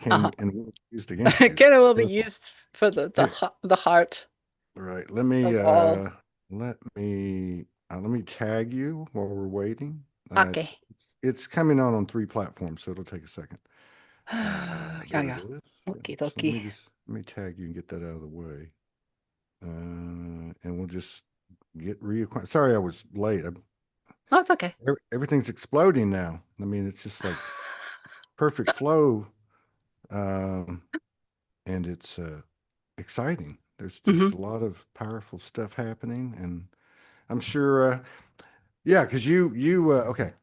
can Uh-huh. and will be used against you. Can it will be Careful. used for Here, the heart right. of all. Let me tag you while we're waiting. Okay. It's coming out on three platforms, so it'll take a second. Yeah, There it yeah. is. Yep. Okie So dokie. let me tag you and get that out of the way. And we'll just get reacquainted. Sorry, I was late. Oh, it's okay. Everything's exploding now. I mean, it's just like perfect flow, um, and it's exciting. There's just Hmm. a lot of powerful stuff happening, and I'm sure, yeah, because okay.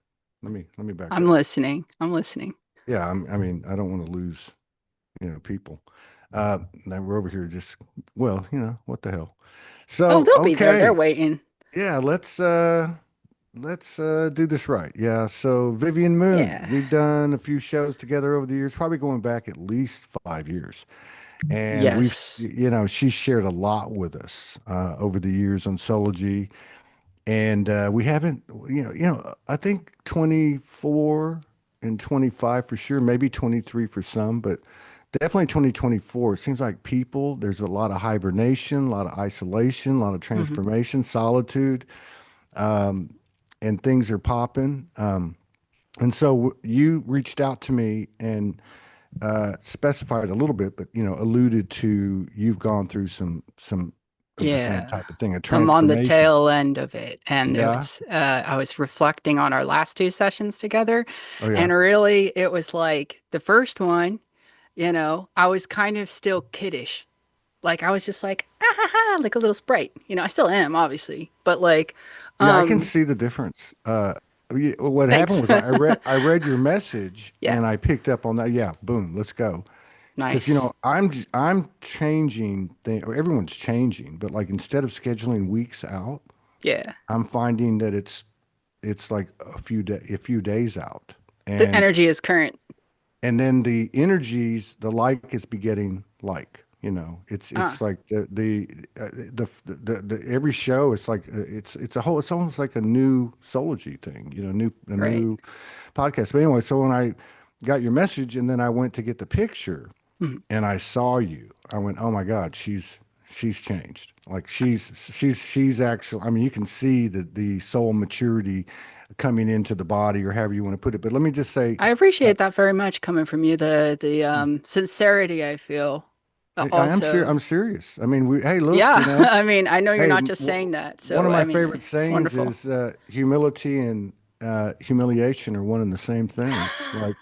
Let me back I'm up. listening. I'm listening. Yeah, I mean, I don't want to lose, people. Now we're over here just, well, what the hell. Oh, So, they'll be there. They're okay, waiting. yeah, let's do this right. Yeah, so Vivian Moon, Yeah. we've done a few shows together over the years, probably going back at least 5 years. And Yes. she's shared a lot with us over the years on Soulogy. And we haven't, I think 24 and 25 for sure, maybe 23 for some, but definitely 2024. It seems like there's a lot of hibernation, a lot of isolation, a lot of Hmm. transformation, solitude, um, and things are popping. And so you reached out to me and specified a little bit, but alluded to you've gone through some of the same Yeah. type of thing, a I'm on the transformation. tail end of it. And it Yeah. was, I was reflecting on our last two sessions together. Oh yeah. And really, it was like the first one, I was kind of still kiddish. Like I was just like, ah, ha, ha, like a little sprite. I still am, obviously. But like, Yeah, I can um, see the difference. What happened thanks. was I read your message Yeah. and I picked up on that. Yeah, boom, let's go. Because Nice. I'm changing everyone's changing, but like instead of scheduling weeks out, Yeah. I'm finding that it's like a few days out. The And energy is current. and then the energies, the like is begetting like. It's Ah, like the every show is like it's almost like a new Soulogy thing, a right. new podcast. But anyway, so when I got your message and then I went to get the picture Mhm. and I saw you, I went, oh my God, she's changed. Like she's actually, I mean, you can see the soul maturity coming into the body or however you want to put it. But let me just say, I uh, appreciate that very much coming from you. The sincerity I feel I am sure also. I'm serious. I mean, hey, look, Yeah. I mean, I know you're hey, not just saying that. one of So, my I mean, favorite it's sayings wonderful. is humility and humiliation are one and the same thing. Like,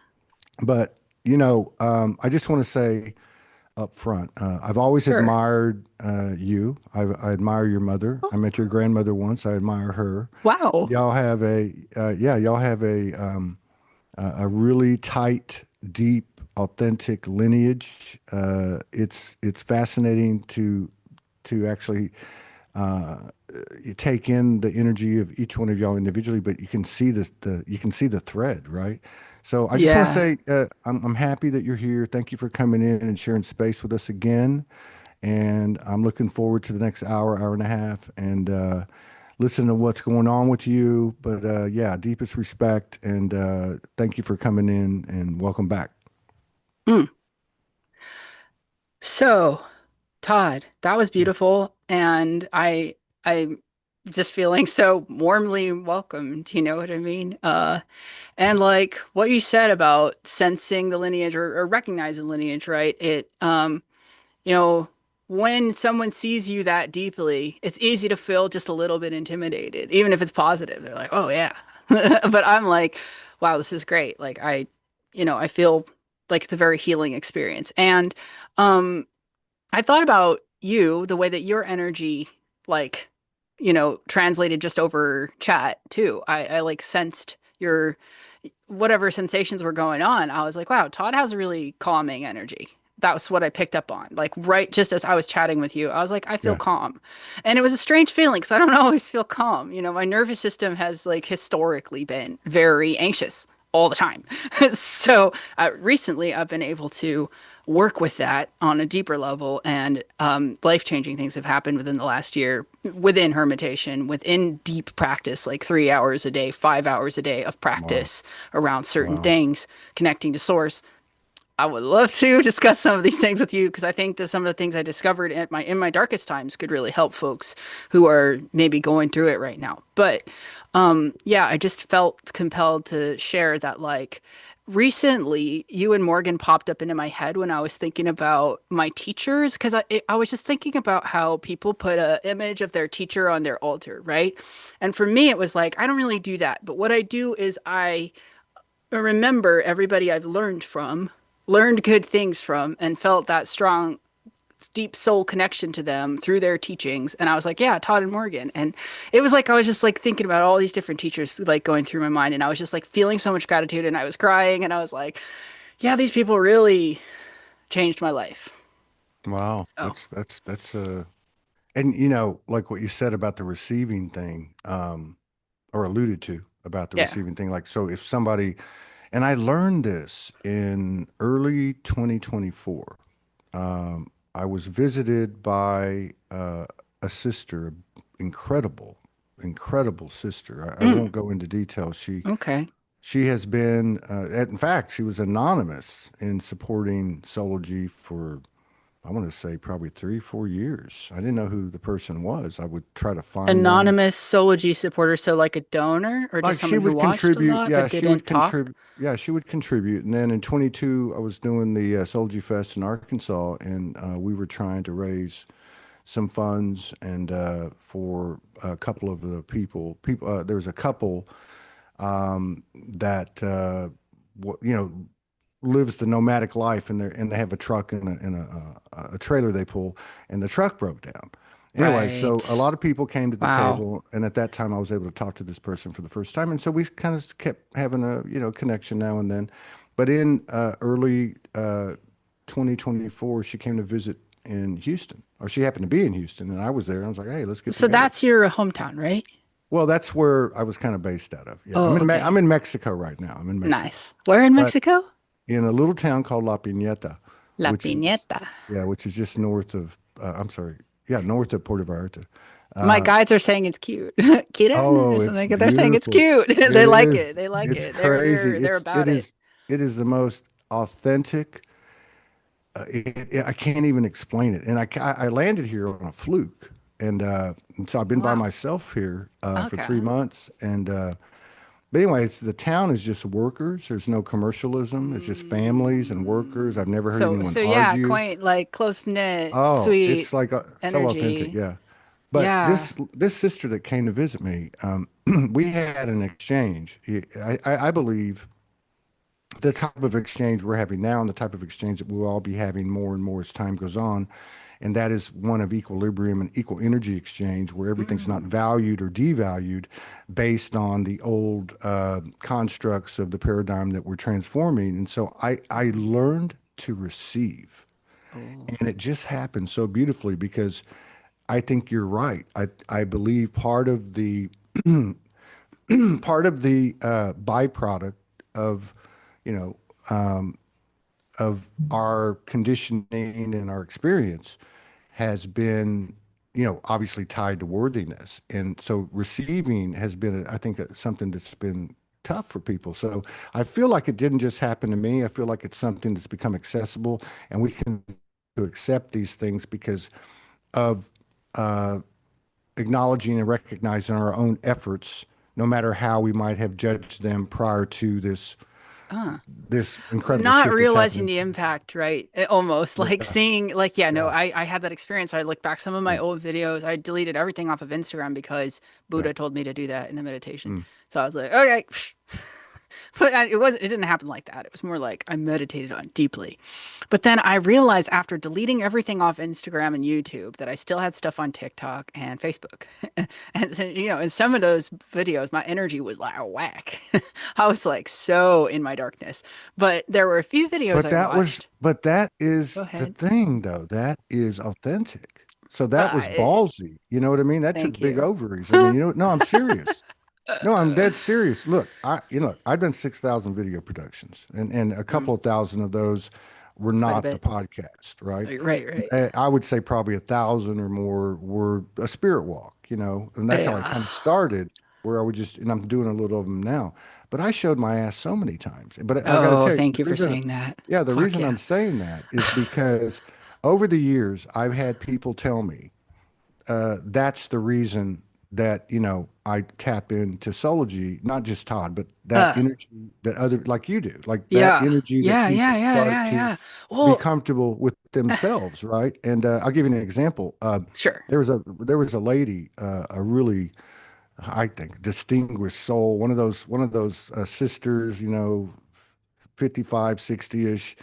but I just want to say up front, I've always Sure. admired you. I admire your mother. I met your grandmother once. I admire her. Wow. Y'all have a really tight, deep, authentic lineage. It's fascinating to actually you take in the energy of each one of y'all individually, but you can see you can see the thread, right? So I just want to Yeah. say I'm happy that you're here. Thank you for coming in and sharing space with us again. And I'm looking forward to the next hour and a half, and listen to what's going on with you. But yeah, deepest respect, and thank you for coming in and welcome back. Mm. So, Todd, that was Yeah. beautiful, and I'm just feeling so warmly welcomed. You know what I mean? And like what you said about sensing the lineage or recognizing lineage, right? You know, when someone sees you that deeply, it's easy to feel just a little bit intimidated, even if it's positive. They're like, "Oh yeah," but I'm like, "Wow, this is great." Like I feel like it's a very healing experience, and um. I thought about you, the way that your energy, like, translated just over chat too. I like sensed your whatever sensations were going on. I was like, wow, Todd has a really calming energy. That was what I picked up on. Like, right just as I was chatting with you, I was like, I feel Yeah. calm. And it was a strange feeling because I don't always feel calm. My nervous system has like historically been very anxious all the time. So recently I've been able to work with that on a deeper level, and life-changing things have happened within the last year within hermitation, within deep practice, like 3 hours a day, 5 hours a day of Wow. practice around certain Wow. things, connecting to source. I would love to discuss some of these things with you because I think that some of the things I discovered in my darkest times could really help folks who are maybe going through it right now. But yeah, I just felt compelled to share that like recently you and Morgan popped up into my head when I was thinking about my teachers because I was just thinking about how people put a image of their teacher on their altar, right? And for me, it was like I don't really do that, but what I do is I remember everybody I've learned from, learned good things from, and felt that strong, deep soul connection to them through their teachings. And I was like, yeah, Todd and Morgan. And it was like I was just like thinking about all these different teachers like going through my mind, and I was just like feeling so much gratitude, and I was crying, and I was like, yeah, these people really changed my life. Wow. So And you know, like what you said about the receiving thing, or alluded to about the yeah. receiving thing. Like, so if somebody, and I learned this in early 2024. I was visited by a sister, incredible, incredible sister. I Mm, won't go into detail. okay. She has been, in fact, she was anonymous in supporting Soulogy for, I want to say, probably 3, 4 years. I didn't know who the person was. I would try to find them. Anonymous Soulogy supporter, so like a donor or just Like she someone who would watched a contribute, lot yeah, but she would didn't talk. contribute, yeah, she would contribute. And then in 22, I was doing the Soulogy Fest in Arkansas, and we were trying to raise some funds and for a couple of the people there was a couple that you know, lives the nomadic life, and they have a truck and a trailer they pull, and the truck broke down. Anyway, so a Right. lot of people came to the Wow. table, and at that time I was able to talk to this person for the first time, and so we kind of kept having a, you know, connection now and then. But in early 2024, she came to visit in Houston, or she happened to be in Houston, and I was there. And I was like, "Hey, let's get So together." that's your hometown, right? Well, that's where I was kind of based out of. Yeah, Oh, okay. I'm in Mexico right now. I'm in Mexico, Nice. Where in but Mexico? in a little town called La Piñeta, La which is, Piñeta. yeah, which is just north of, I'm sorry, yeah, north of Puerto Vallarta. My Uh, guides are saying it's cute. Kitten or oh, it's something. They're saying it's beautiful. cute. They It like it. is. They like It's it. They're crazy. they're they're about it. It is the most authentic. I can't even explain it. And I landed here on a fluke, and so I've been by Wow. myself here for Okay. 3 months, and but anyway, the town is just workers. There's no commercialism. It's just families and workers. I've Mm. never heard So anyone so yeah, argue. quaint, like close knit, Oh, sweet it's like so authentic, energy. yeah. But Yeah. this sister that came to visit me, we had an exchange. I believe the type of exchange we're having now, and the type of exchange that we'll all be having more and more as time goes on, and that is one of equilibrium and equal energy exchange, where everything's not Mm. valued or devalued based on the old constructs of the paradigm that we're transforming. And so I Mhm. learned to receive, Oh. and it just happened so beautifully because I think you're right. I believe part of the byproduct of, you know, of our conditioning and our experience has been, you know, obviously tied to worthiness. And so receiving has been, I think, something that's been tough for people. So I feel like it didn't just happen to me. I feel like it's something that's become accessible, and we can to accept these things because of acknowledging and recognizing our own efforts, no matter how we might have judged them prior to this incredible Not shift that's realizing happening. the impact, right? Almost like Yeah, seeing, like, yeah, no, yeah, I had that experience. I looked back some of my mm, old videos. I deleted everything off of Instagram because yeah. Buddha told me to do that in the meditation. Mm. So I was like, okay. But it didn't happen like that. It was more like I meditated on deeply. But then I realized after deleting everything off Instagram and YouTube that I still had stuff on TikTok and Facebook. And so, you know, in some of those videos, my energy was like a whack. I was like so in my darkness. But there were a few videos I watched. But that Go is the ahead. thing, though. That is authentic. So that was Uh, ballsy. You know what I mean? That took Thank big you. ovaries. I mean, you know, no, I'm serious. No, I'm dead serious. Look, I've done 6,000 video productions, and a Mm, couple of thousand of those were it's quite a not the bit. podcast, right? Right, right. I would say probably 1,000 or more were a spirit walk, you know, and that's how I Yeah. kind of started. where I would just, and I'm doing a little of them now, but I showed my ass so many times. But I got to Oh, tell you, thank the you for reason, saying that. yeah, the Fuck reason yeah. I'm saying that is because over the years, I've had people tell me that's the reason that, I tap into Soulogy, not just Todd, but that Uh, energy that other, like you do, like that yeah. energy that Yeah, yeah, people yeah, start yeah, to yeah. be Well, comfortable with themselves, right? And I'll give you an example. sure. There was a lady, a really, I think, distinguished soul, one of those sisters, 55, 60-ish,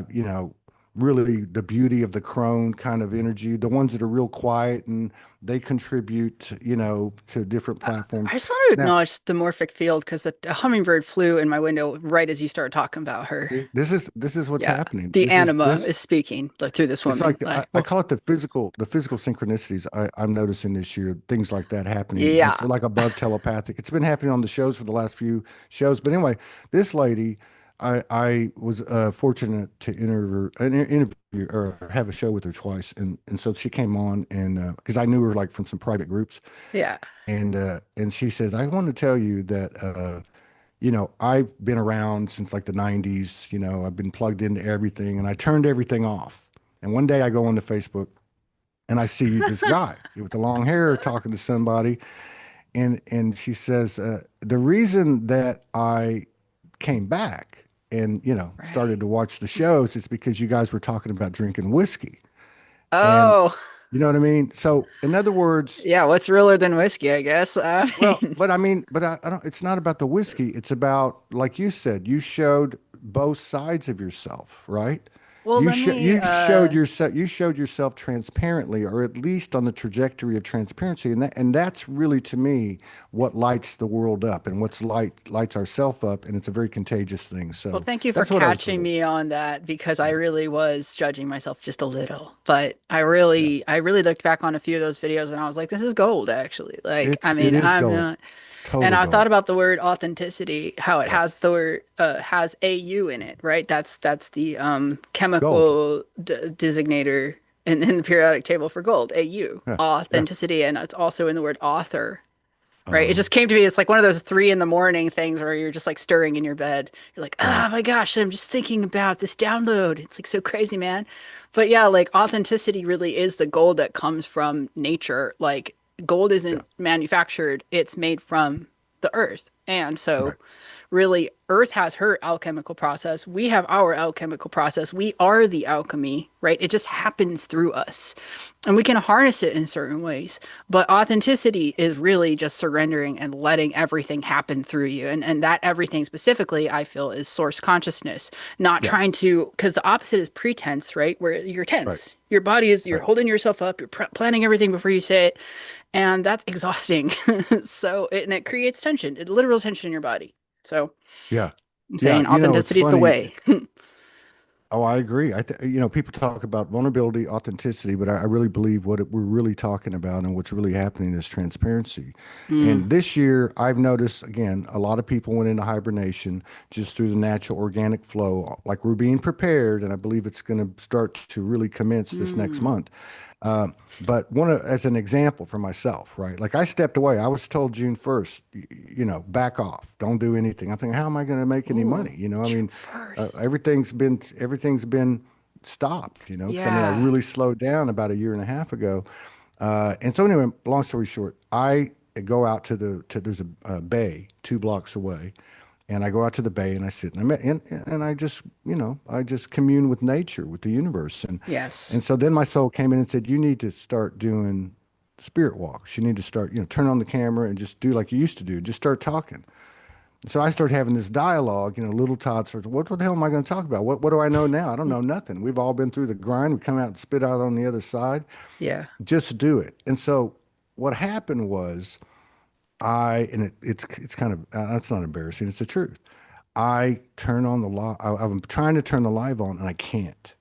you know, really the beauty of the crone kind of energy, the ones that are real quiet and they contribute, to different Uh, platforms. I just want to Now, acknowledge the morphic field because a hummingbird flew in my window right as you started talking about her. see, this is what's Yeah. happening. The This is anima this is speaking like, through this It's woman. like I, Like, I well, call it the physical synchronicities I'm noticing this year, things like that happening. It's yeah. like above telepathic. It's been happening on the shows for the last few shows. But anyway, this lady, I was fortunate to interview or have a show with her twice, and so she came on and because I knew her like from some private groups, Yeah. and she says, I want to tell you that I've been around since like the 90s. I've been plugged into everything and I turned everything off. And one day I go onto Facebook and I see this guy with the long hair talking to somebody. And she says, the reason that I came back and, Right. started to watch the shows is because you guys were talking about drinking whiskey. And Oh, you know what I mean? So, in other words, yeah. What's realer than whiskey, I guess. well, but I mean, but I don't, it's not about the whiskey. It's about, like you said, you showed both sides of yourself, right? Well, You let show me, you showed yourself transparently, or at least on the trajectory of transparency, and that's really to me what lights the world up, and what's lights ourself up, and it's a very contagious thing. well, So thank you for that's what I was catching really, me on that because I yeah, really was judging myself just a little. But yeah. I really looked back on a few of those videos and I was like, this is gold, actually. Like, I It mean, is I'm gold. not. It's And total I thought gold. about the word authenticity, how it Yeah, has the word has AU in it, right? That's the gold. chemical designator in the periodic table for gold, AU, Yeah, yeah. authenticity, and it's also in the word author, right? It Uh, just came to me. It's like one of those 3 in the morning things where you're just like stirring in your bed. You're like, right. oh my gosh, I'm just thinking about this download. It's like so crazy, man. But yeah, like authenticity really is the gold that comes from nature. Like gold Yeah, isn't manufactured, it's made from the earth. And so right. really earth has her alchemical process, we have our alchemical process, we are the alchemy, right? It just happens through us and we can harness it in certain ways, but authenticity is really just surrendering and letting everything happen through you, and that everything specifically I feel is source consciousness, not Yeah, trying to, because the opposite is pretense, right? Where you're right, tense, your body is, you're right. holding yourself up, you're planning everything before you say it, and that's exhausting. So and it creates tension, it literal tension in your body. So Yeah. I'm Yeah, saying it's authenticity is the funny. way. Oh, I agree. People talk about vulnerability, authenticity, but I really believe we're really talking about and what's really happening is transparency. Mm, And this year, I've noticed again, a lot of people went into hibernation just through the natural organic flow. Like we're being prepared, and I believe it's going to start to really commence this next mm, month. But as an example for myself, right? Like I stepped away. I was told June 1st, back off, don't do anything. I'm thinking, how am I going to make any ooh, money? I June mean, 1st. everything's been stopped. Because I mean, I Yeah. really slowed down about a year and a half ago. And so anyway, long story short, I go out there's a bay 2 blocks away, and I go out to the bay and I sit and I just commune with nature, with the universe, and Yes. and so then my soul came in and said, you need to start doing spirit walks. You need to start, turn on the camera and just do like you used to do. Just start talking. So I started having this dialogue, little Todd starts, what the hell am I going to talk about? What do I know now? I don't know nothing. We've all been through the grind. We come out and spit out on the other side. Yeah. Just do it. And so what happened was and it's kind of, it's not embarrassing. It's the truth. I turn on the live. I'm trying to turn the live on and I can't.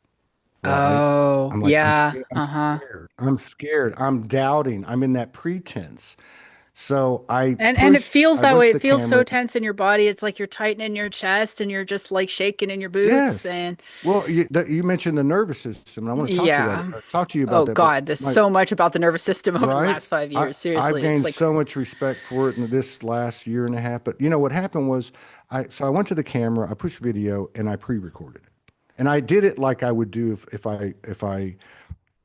Right? Oh, I'm like, I'm yeah. scared. I'm Uh-huh. scared. I'm scared. I'm doubting. I'm in that pretense. So I And it pushed, feels I that went way. to It the feels so camera. tense in your body. It's like you're tightening your chest and you're just like shaking in your boots. Yes. And Well, you mentioned the nervous system, and I want to yeah. talk to you about Oh that. But God, there's my so much about the nervous system over the right, last 5 years. I've Seriously, it's gained like, so much respect for it in this last year and a half. But you know what happened was, I went to the camera, I pushed video, and I pre-recorded it, and I did it like I would do if I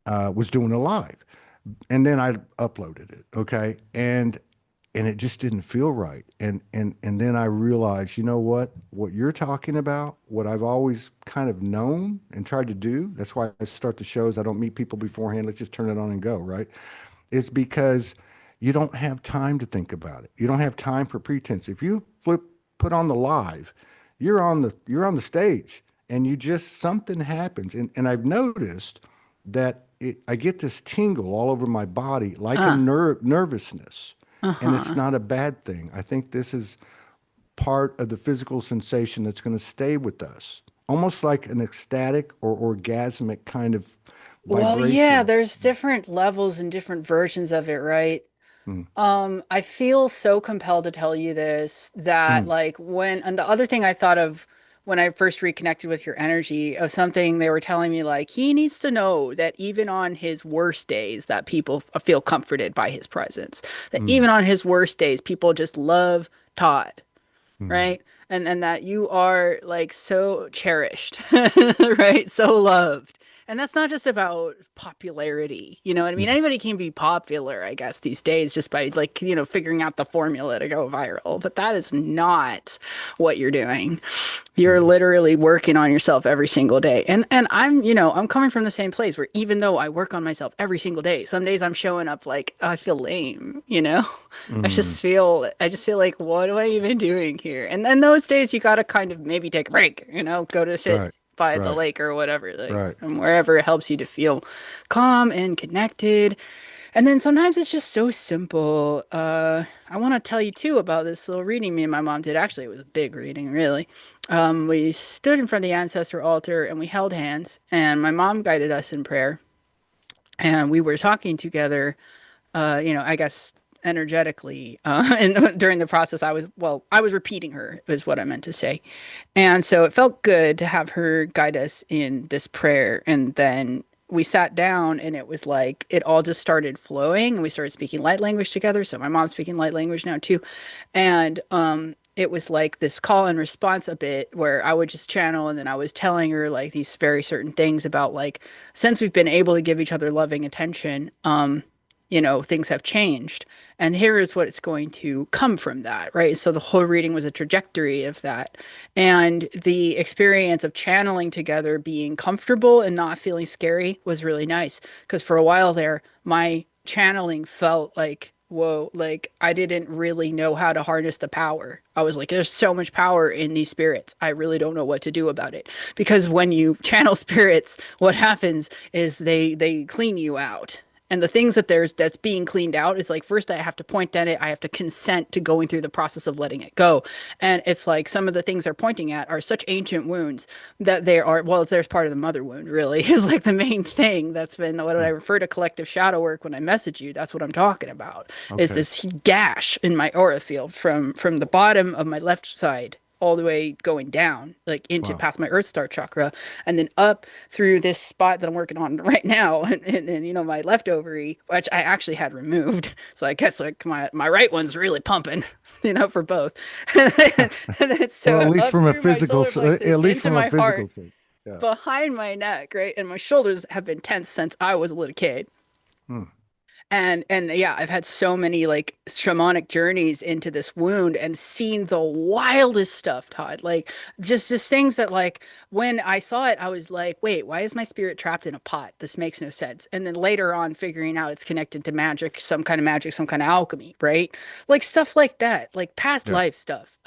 was doing a live, and then I uploaded it. Okay, and it just didn't feel right. And then I realized, you know what you're talking about, what I've always kind of known and tried to do. That's why I start the shows. I don't meet people beforehand. Let's just turn it on and go, right? Is because you don't have time to think about it. You don't have time for pretense. If you put on the live, you're on the stage, and you just something happens. And I've noticed that I get this tingle all over my body, like a uh, nervousness, and it's uh-huh. not a bad thing. I think this is part of the physical sensation that's going to stay with us, almost like an ecstatic or orgasmic kind of Well, yeah, vibration. there's different levels and different versions of it, right? Mm, I feel so compelled to tell you this that mm, like when and the other thing I thought of when I first reconnected with your energy of something they were telling me like he needs to know that even on his worst days that people feel comforted by his presence. That mm, even on his worst days people just love Todd, mm, right? And that you are like so cherished, right? So loved. And that's not just about popularity. You know what I mean? mm, Anybody can be popular, I guess, these days just by like, figuring out the formula to go viral. But that is not what you're doing. You're mm, literally working on yourself every single day. And I'm coming from the same place where even though I work on myself every single day, some days I'm showing up like I feel lame. mm. I just feel like what am I even doing here? And then those days you gotta kind of maybe take a break, go to sit Right, by the right, lake or whatever, like right. wherever it helps you to feel calm and connected. And then sometimes it's just so simple. I want to tell you too about this little reading me and my mom did. Actually, it was a big reading, really. We stood in front of the ancestor altar and we held hands, and my mom guided us in prayer. And we were talking together, I guess energetically. And during the process, I was repeating her, is what I meant to say. And so it felt good to have her guide us in this prayer. And then we sat down and it was like it all just started flowing and we started speaking light language together. So my mom's speaking light language now too. And it was like this call and response a bit where I would just channel and then I was telling her like these very certain things about like since we've been able to give each other loving attention, things have changed. And here is what it's going to come from that, right? So the whole reading was a trajectory of that. And the experience of channeling together, being comfortable and not feeling scary was really nice. Because for a while there, my channeling felt like, whoa, like I didn't really know how to harness the power. I was like, there's so much power in these spirits. I really don't know what to do about it. Because when you channel spirits, what happens is they clean you out, and the things that's being cleaned out, it's like first I have to point at it, I have to consent to going through the process of letting it go. And it's like some of the things they're pointing at are such ancient wounds that they are, well, there's part of the mother wound really is like the main thing that's been what I Mm. refer to collective shadow work when I message you. That's what I'm talking about, is Okay. this gash in my aura field from the bottom of my left side all the way going down, like into Wow. past my Earth Star chakra, and then up through this spot that I'm working on right now, and my left ovary, which I actually had removed. So I guess like my right one's really pumping, for both. And then Well, at so least up from a through my physical, solar plexus at least into from a my physical heart, sense. Yeah. behind my neck, right, and my shoulders have been tense since I was a little kid. Mm. And yeah, I've had so many like shamanic journeys into this wound and seen the wildest stuff, Todd. Like just things that like when I saw it, I was like, wait, why is my spirit trapped in a pot? This makes no sense. And then later on figuring out it's connected to magic, some kind of alchemy, right? Like stuff like that, like past Yeah. life stuff.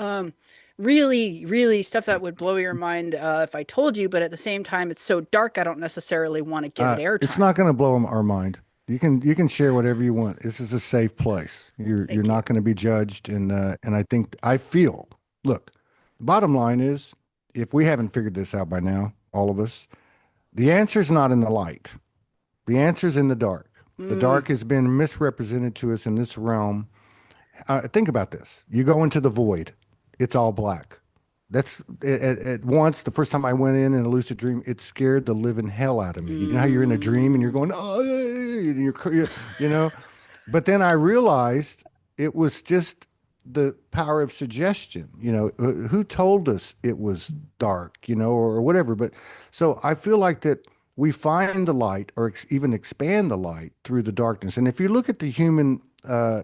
Really, really stuff that would blow your mind if I told you, but at the same time, it's so dark, I don't necessarily want to give it It's airtime. not going to blow our mind. You can share whatever you want. This is a safe place. You're Thank you. not going to be judged, and I feel. Look, bottom line is, if we haven't figured this out by now, all of us, the answer's not in the light. The answer's in the dark. The Mm. dark has been misrepresented to us in this realm Think about this. You go into the void, it's all black. That's at once. The first time I went in a lucid dream, it scared the living hell out of me. You know how you're in a dream and you're Mm, going, oh, and you know. But then I realized it was just the power of suggestion. Who told us it was dark, or whatever. But so I feel like that we find the light or even expand the light through the darkness. And if you look at the human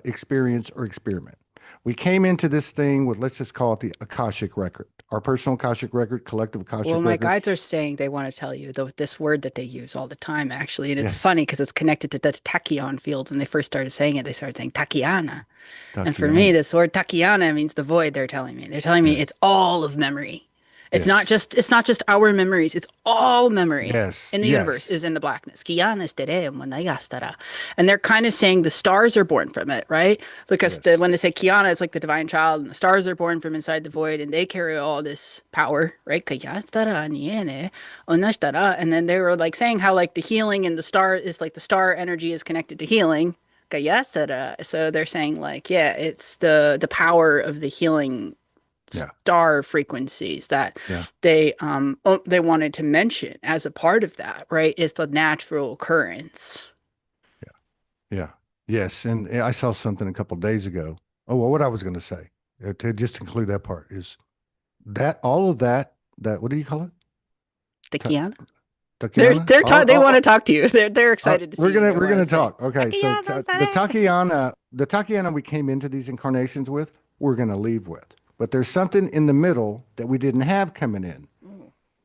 experience or experiment, we came into this thing with, let's just call it the Akashic record, our personal Akashic record, collective well, Akashic my record. guides are saying they want to tell you this word that they use all the time, actually. And it's Yes, funny because it's connected to the tachyon field. When they first started saying it, they started saying takiana. And for me, Tatiana. this word takiana means the void, they're telling me. They're telling me Yes, it's all of memory. yes, It's not just our memories, it's all memory yes, in the universe yes, is in the blackness. Kiana estere monayastara. And they're kind of saying the stars are born from it, right? Because yes, when they say Kiana, it's like the divine child, and the stars are born from inside the void, and they carry all this power, right? Kayastara niene onastara. And then they were like saying how like the healing in the star is like the star energy is connected to healing. Kayasara. So they're saying like, yeah, it's the power of the healing yeah, star frequencies that yeah, they wanted to mention as a part of that, right? Is the natural occurrence. yeah, yes. And I saw something a couple of days ago. Oh, well, what I was going to say to just include that part is that all of that, what do you call it? The Ta- Kiana. Takiana? They want to talk to you. They're excited to We're see you. gonna They we're want to gonna say talk. Okay, so Takiana the Takiana we came into these incarnations with, we're gonna leave with. But there's something in the middle that we didn't have coming in,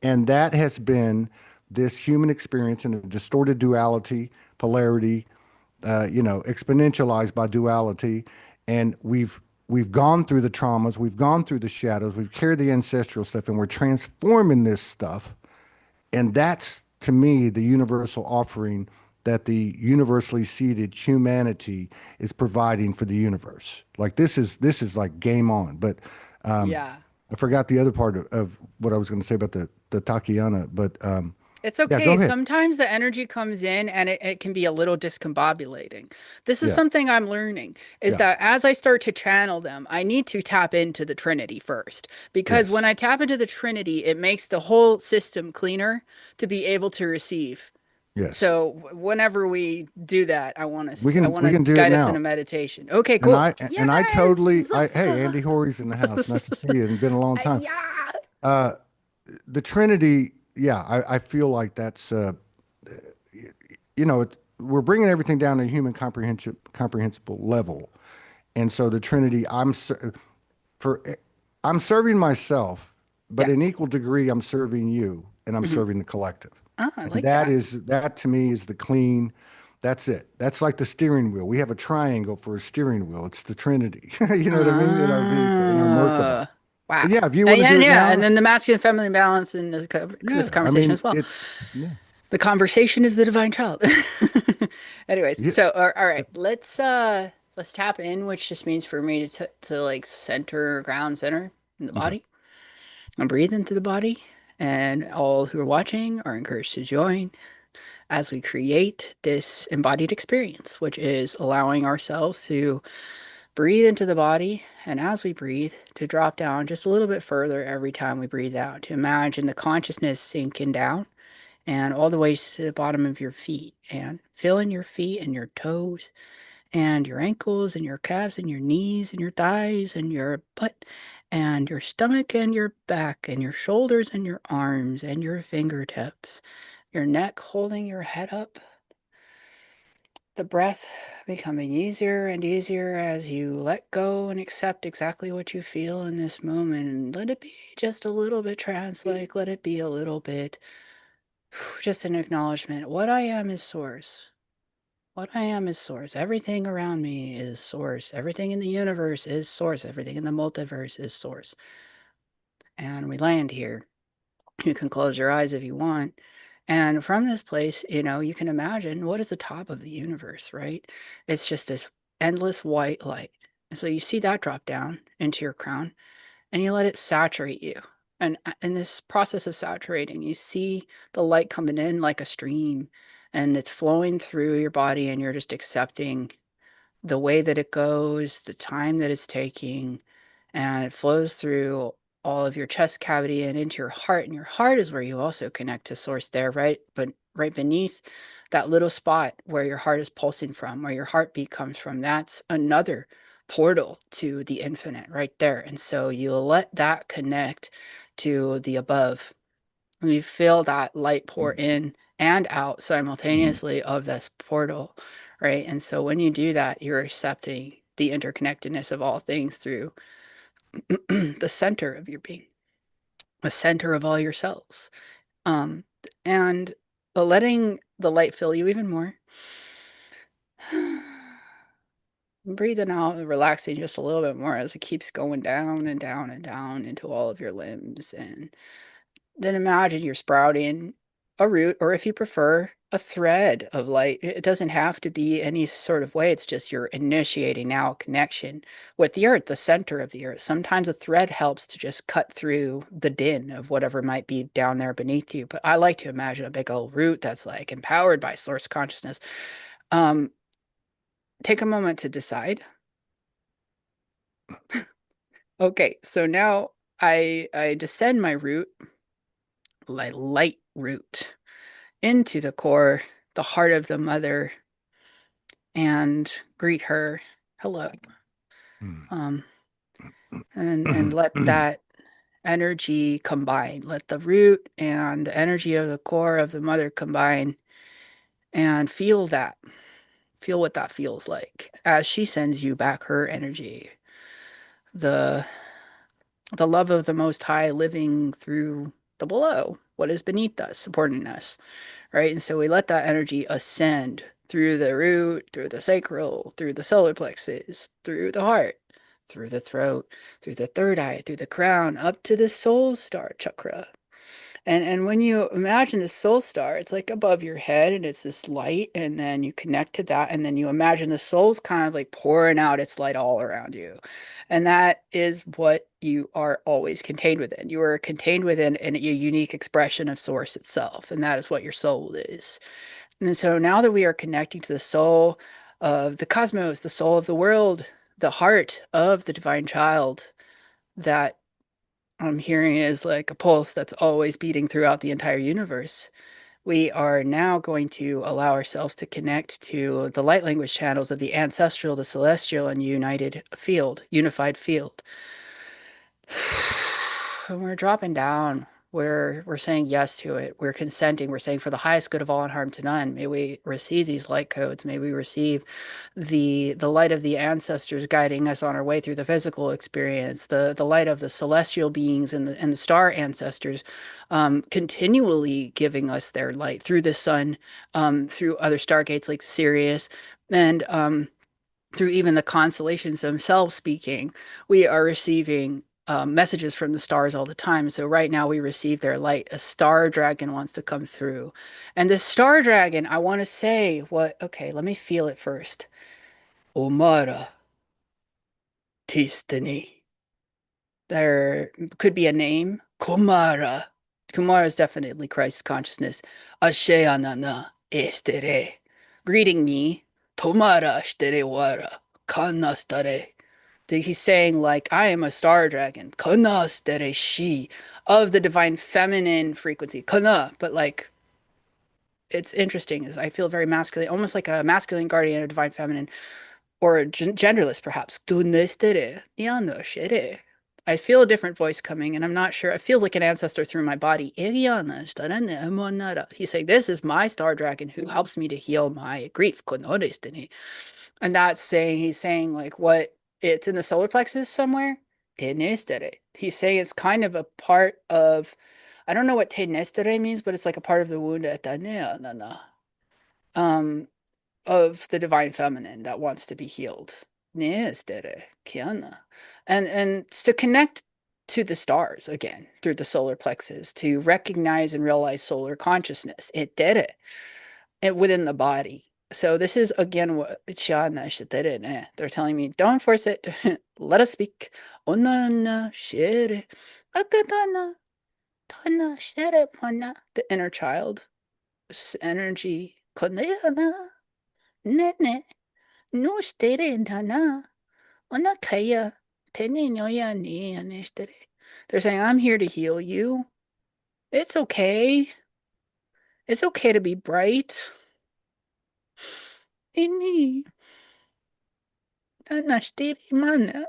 and that has been this human experience in a distorted duality, polarity, exponentialized by duality, and we've gone through the traumas, we've gone through the shadows, we've carried the ancestral stuff, and we're transforming this stuff, and that's to me the universal offering that the universally seated humanity is providing for the universe. Like this is like game on. But um, Yeah. I forgot the other part of what I was going to say about the Takiana. But It's yeah, go okay. ahead. Sometimes the energy comes in and it can be a little discombobulating. This is Yeah, something I'm learning is yeah, that as I start to channel them, I need to tap into the Trinity first. Because when yes, I tap into the Trinity, it makes the whole system cleaner to be able to receive. yes. So whenever we do that, We I can want we to can do it guide us in a now. meditation. Okay, And cool. I totally Yes. I hey Andy Horry's in the house. Nice to see you. It's been a long time. Yeah. Uh, the Trinity, yeah, I feel like that's we're bringing everything down to a human comprehensible level, and so the Trinity, for I'm serving myself, but Yeah. in equal degree, I'm serving you, and I'm Mhm. serving the collective, Oh, I and like that. that to me is the clean. That's it. That's like the steering wheel. We have a triangle for a steering wheel. It's the Trinity. You know what I mean? In our vehicle, in our Merkaba. Wow. But yeah, if you want And to yeah, do it yeah, and now, then the masculine feminine balance in this yeah. I conversation mean, as well. yeah, The conversation is the divine child. Anyways, yeah, so all right, let's tap in, which just means for me to like center ground center in the okay, body and breathe into the body. And all who are watching are encouraged to join as we create this embodied experience, which is allowing ourselves to breathe into the body, and as we breathe, to drop down just a little bit further every time we breathe out, to imagine the consciousness sinking down and all the way to the bottom of your feet, and feeling your feet and your toes and your ankles and your calves and your knees and your thighs and your butt and your stomach and your back and your shoulders and your arms and your fingertips, your neck holding your head up, the breath becoming easier and easier as you let go and accept exactly what you feel in this moment. And let it be just a little bit trance like, let it be a little bit just an acknowledgement. What I am is source. What I am is source. Everything around me is source. Everything in the universe is source. Everything in the multiverse is source. And we land here. You can close your eyes if you want. And from this place, you can imagine what is the top of the universe, right? It's just this endless white light. And so you see that drop down into your crown and you let it saturate you. And in this process of saturating, you see the light coming in like a stream and it's flowing through your body and you're just accepting the way that it goes, the time that it's taking, and it flows through all of your chest cavity and into your heart. And your heart is where you also connect to source there, right? But right beneath that little spot where your heart is pulsing from, where your heartbeat comes from, that's another portal to the infinite right there. And so you let that connect to the above. And you feel that light pour in and out simultaneously of this portal, right? And so when you do that, you're accepting the interconnectedness of all things through the center of your being, the center of all your cells. Um, and letting the light fill you even more. Breathing out and relaxing just a little bit more as it keeps going down and down and down into all of your limbs. And then imagine you're sprouting a root, or if you prefer, a thread of light. It doesn't have to be any sort of way. It's just you're initiating now a connection with the earth, the center of the earth. Sometimes a thread helps to just cut through the din of whatever might be down there beneath you. But I like to imagine a big old root that's like empowered by source consciousness. Um, Take a moment to decide. Okay, so now I descend my root, light root, into the core, the heart of the mother, and greet her, hello. Um, and let that energy combine. Let the root and the energy of the core of the mother combine and feel that. Feel what that feels like as she sends you back her energy. The the love of the Most High living through the below, what is beneath us, supporting us, right? And so we let that energy ascend through the root, through the sacral, through the solar plexus, through the heart, through the throat, through the third eye, through the crown, up to the soul star chakra. And when you imagine the soul star, it's like above your head and it's this light, and then you connect to that, and then you imagine the soul's kind of like pouring out its light all around you. And that is what you are always contained within. You are contained within a unique expression of source itself, and that is what your soul is. And so now that we are connecting to the soul of the cosmos, the soul of the world, the heart of the divine child, that I'm hearing is like a pulse that's always beating throughout the entire universe. We are now going to allow ourselves to connect to the light language channels of the ancestral, the celestial, and unified field. And we're dropping down. We're saying yes to it. We're consenting. We're saying for the highest good of all and harm to none. May we receive these light codes. May we receive the light of the ancestors guiding us on our way through the physical experience, the light of the celestial beings and the star ancestors, continually giving us their light through the sun, through other stargates like Sirius, and through even the constellations themselves speaking. We are receiving messages from the stars all the time. So right now we receive their light. A star dragon wants to come through. And this star dragon, I want to say what, okay, let me feel it first. Omara Tistani. There could be a name. Kumara. Kumara is definitely Christ's consciousness. Asheanana estere. Greeting me. Tomara shtere wara. Kanastare. He's saying, like, I am a star dragon. Kana stere shi. Of the divine feminine frequency. Kana. But, like, it's interesting. Is I feel very masculine, almost like a masculine guardian of divine feminine, or genderless perhaps. I feel a different voice coming, and I'm not sure. It feels like an ancestor through my body. He's saying, this is my star dragon who helps me to heal my grief. And that's saying, he's saying, like, what it's in the solar plexus somewhere. He's saying it's kind of a part of, I don't know what means, but it's like a part of the wound. Um, of the divine feminine that wants to be healed. And to connect to the stars again through the solar plexus, to recognize and realize solar consciousness. It did it. Within the body. So this is again what they're telling me, don't force it. Let us speak. The inner child energy. No estere nana. Ona kaya. Tene noya ni anestere. They're saying, I'm here to heal you. It's okay. It's okay to be bright. Ini. Anastere mana.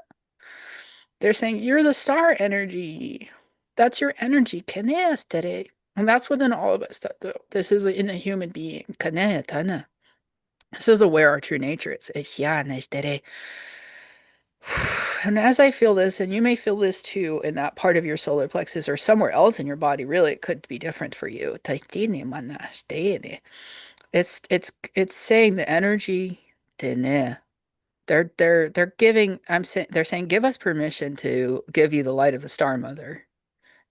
They're saying, you're the star energy. That's your energy. Kene estere. And that's within all of us. This is in a human being. Kane tana. This is where our true nature is. Yeah, nestere. And as I feel this, and you may feel this too in that part of your solar plexus or somewhere else in your body, really, it could be different for you. It's saying the energy. They're giving. I'm saying they're saying give us permission to give you the light of the Star Mother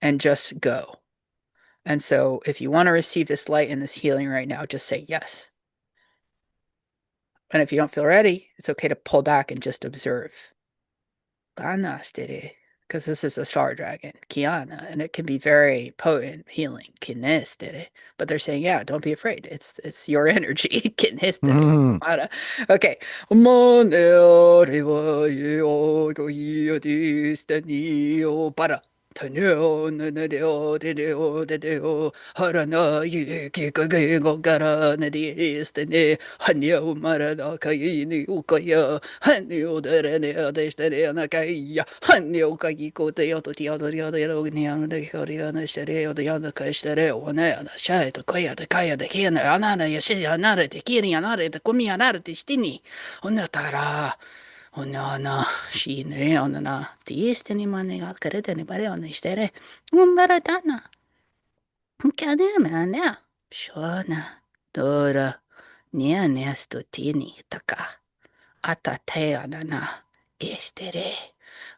and just go. And so, if you want to receive this light and this healing right now, just say yes. And if you don't feel ready, it's okay to pull back and just observe. Because this is a star dragon, Kiana, and it can be very potent healing. Kinestere. But they're saying, yeah, don't be afraid. It's your energy. Kinestere. Mhm. Okay. Moneo rewa go destiny para. Taneo nanadeo dedeo harana ki go gara nadestine hanyo marada kai ni ukaya hanyo derene adestene nakaya hanyo kai ko te yo to ti yo yo yo ni ano de ko ri ana stere yo de yo ka stere o ne ana shai to kaya de kina ana na ya shi ana de kiri ana de kumi ana de stini ona tara ona na shi ne ona na ti stini mane ga kare de ne bare ona stere ondara dana kane mane shona dora nia nesto tini taka atateanana estere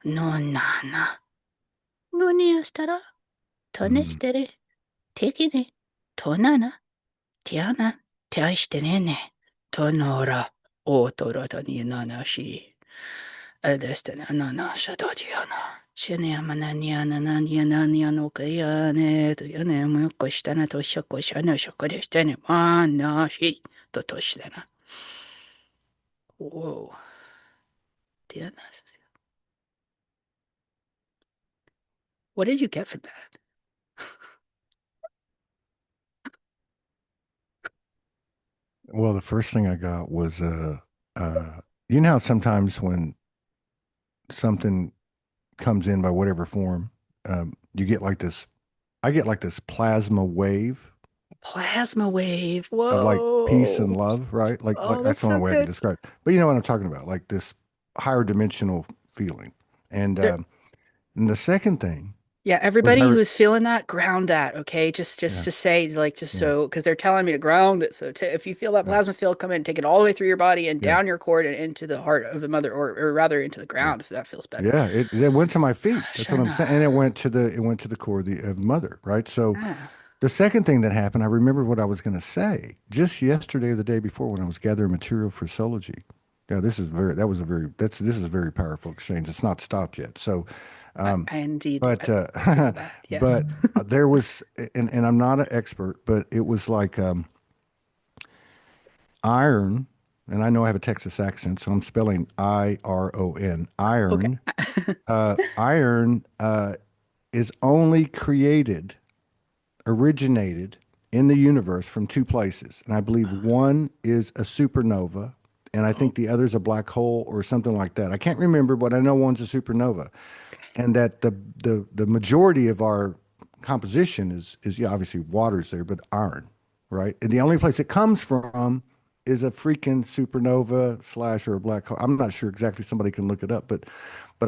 nonana noniastara Mhm. tonestere tekine tonana tiana tiaishtenene tonora otora taninana shi adestena nana shadodiana Shiniamananiana Naniana Niano Kayane to Yane Kostana to Shakoshana Shakodestene Manashi to Toshlena. Whoa, Diana. What did you get from that? Well, the first thing I got was uh, you know how sometimes when something comes in by whatever form, you get like this. I get like this plasma wave Plasma wave. of like peace and Whoa. love, right? Like Oh, that's that's the only so way I could good. describe it. But you know what I'm talking about, like this higher dimensional feeling. And There, and the second thing yeah, was everybody who's feeling that, ground that, okay? Just yeah, to say, like, just yeah, so, because they're telling me to ground it. So if you feel that yeah, plasma field come in, take it all the way through your body and yeah, down your cord and into the heart of the mother, or rather into the yeah. ground, if that feels better. Yeah, it went to my feet. That's what I'm Shana. saying. And it went to the core of the mother, right? So Ah, the second thing that happened, I remembered what I was going to say just yesterday or the day before when I was gathering material for Soulogy. Yeah, this is a very powerful exchange. It's not stopped yet. So, um, I indeed but feel that. Yes. but there was, and I'm not an expert, but it was like iron, and I know I have a Texas accent, so I'm spelling Iron. Okay. Iron is only originated in the universe from two places. And I believe one is a supernova, and I Oh, think the other is a black hole or something like that. I can't remember, but I know one's a supernova. And that the majority of our composition is yeah, obviously water's there, but iron, right? And the only place it comes from is a freaking supernova slash or a black hole. I'm not sure exactly. Somebody can look it up, but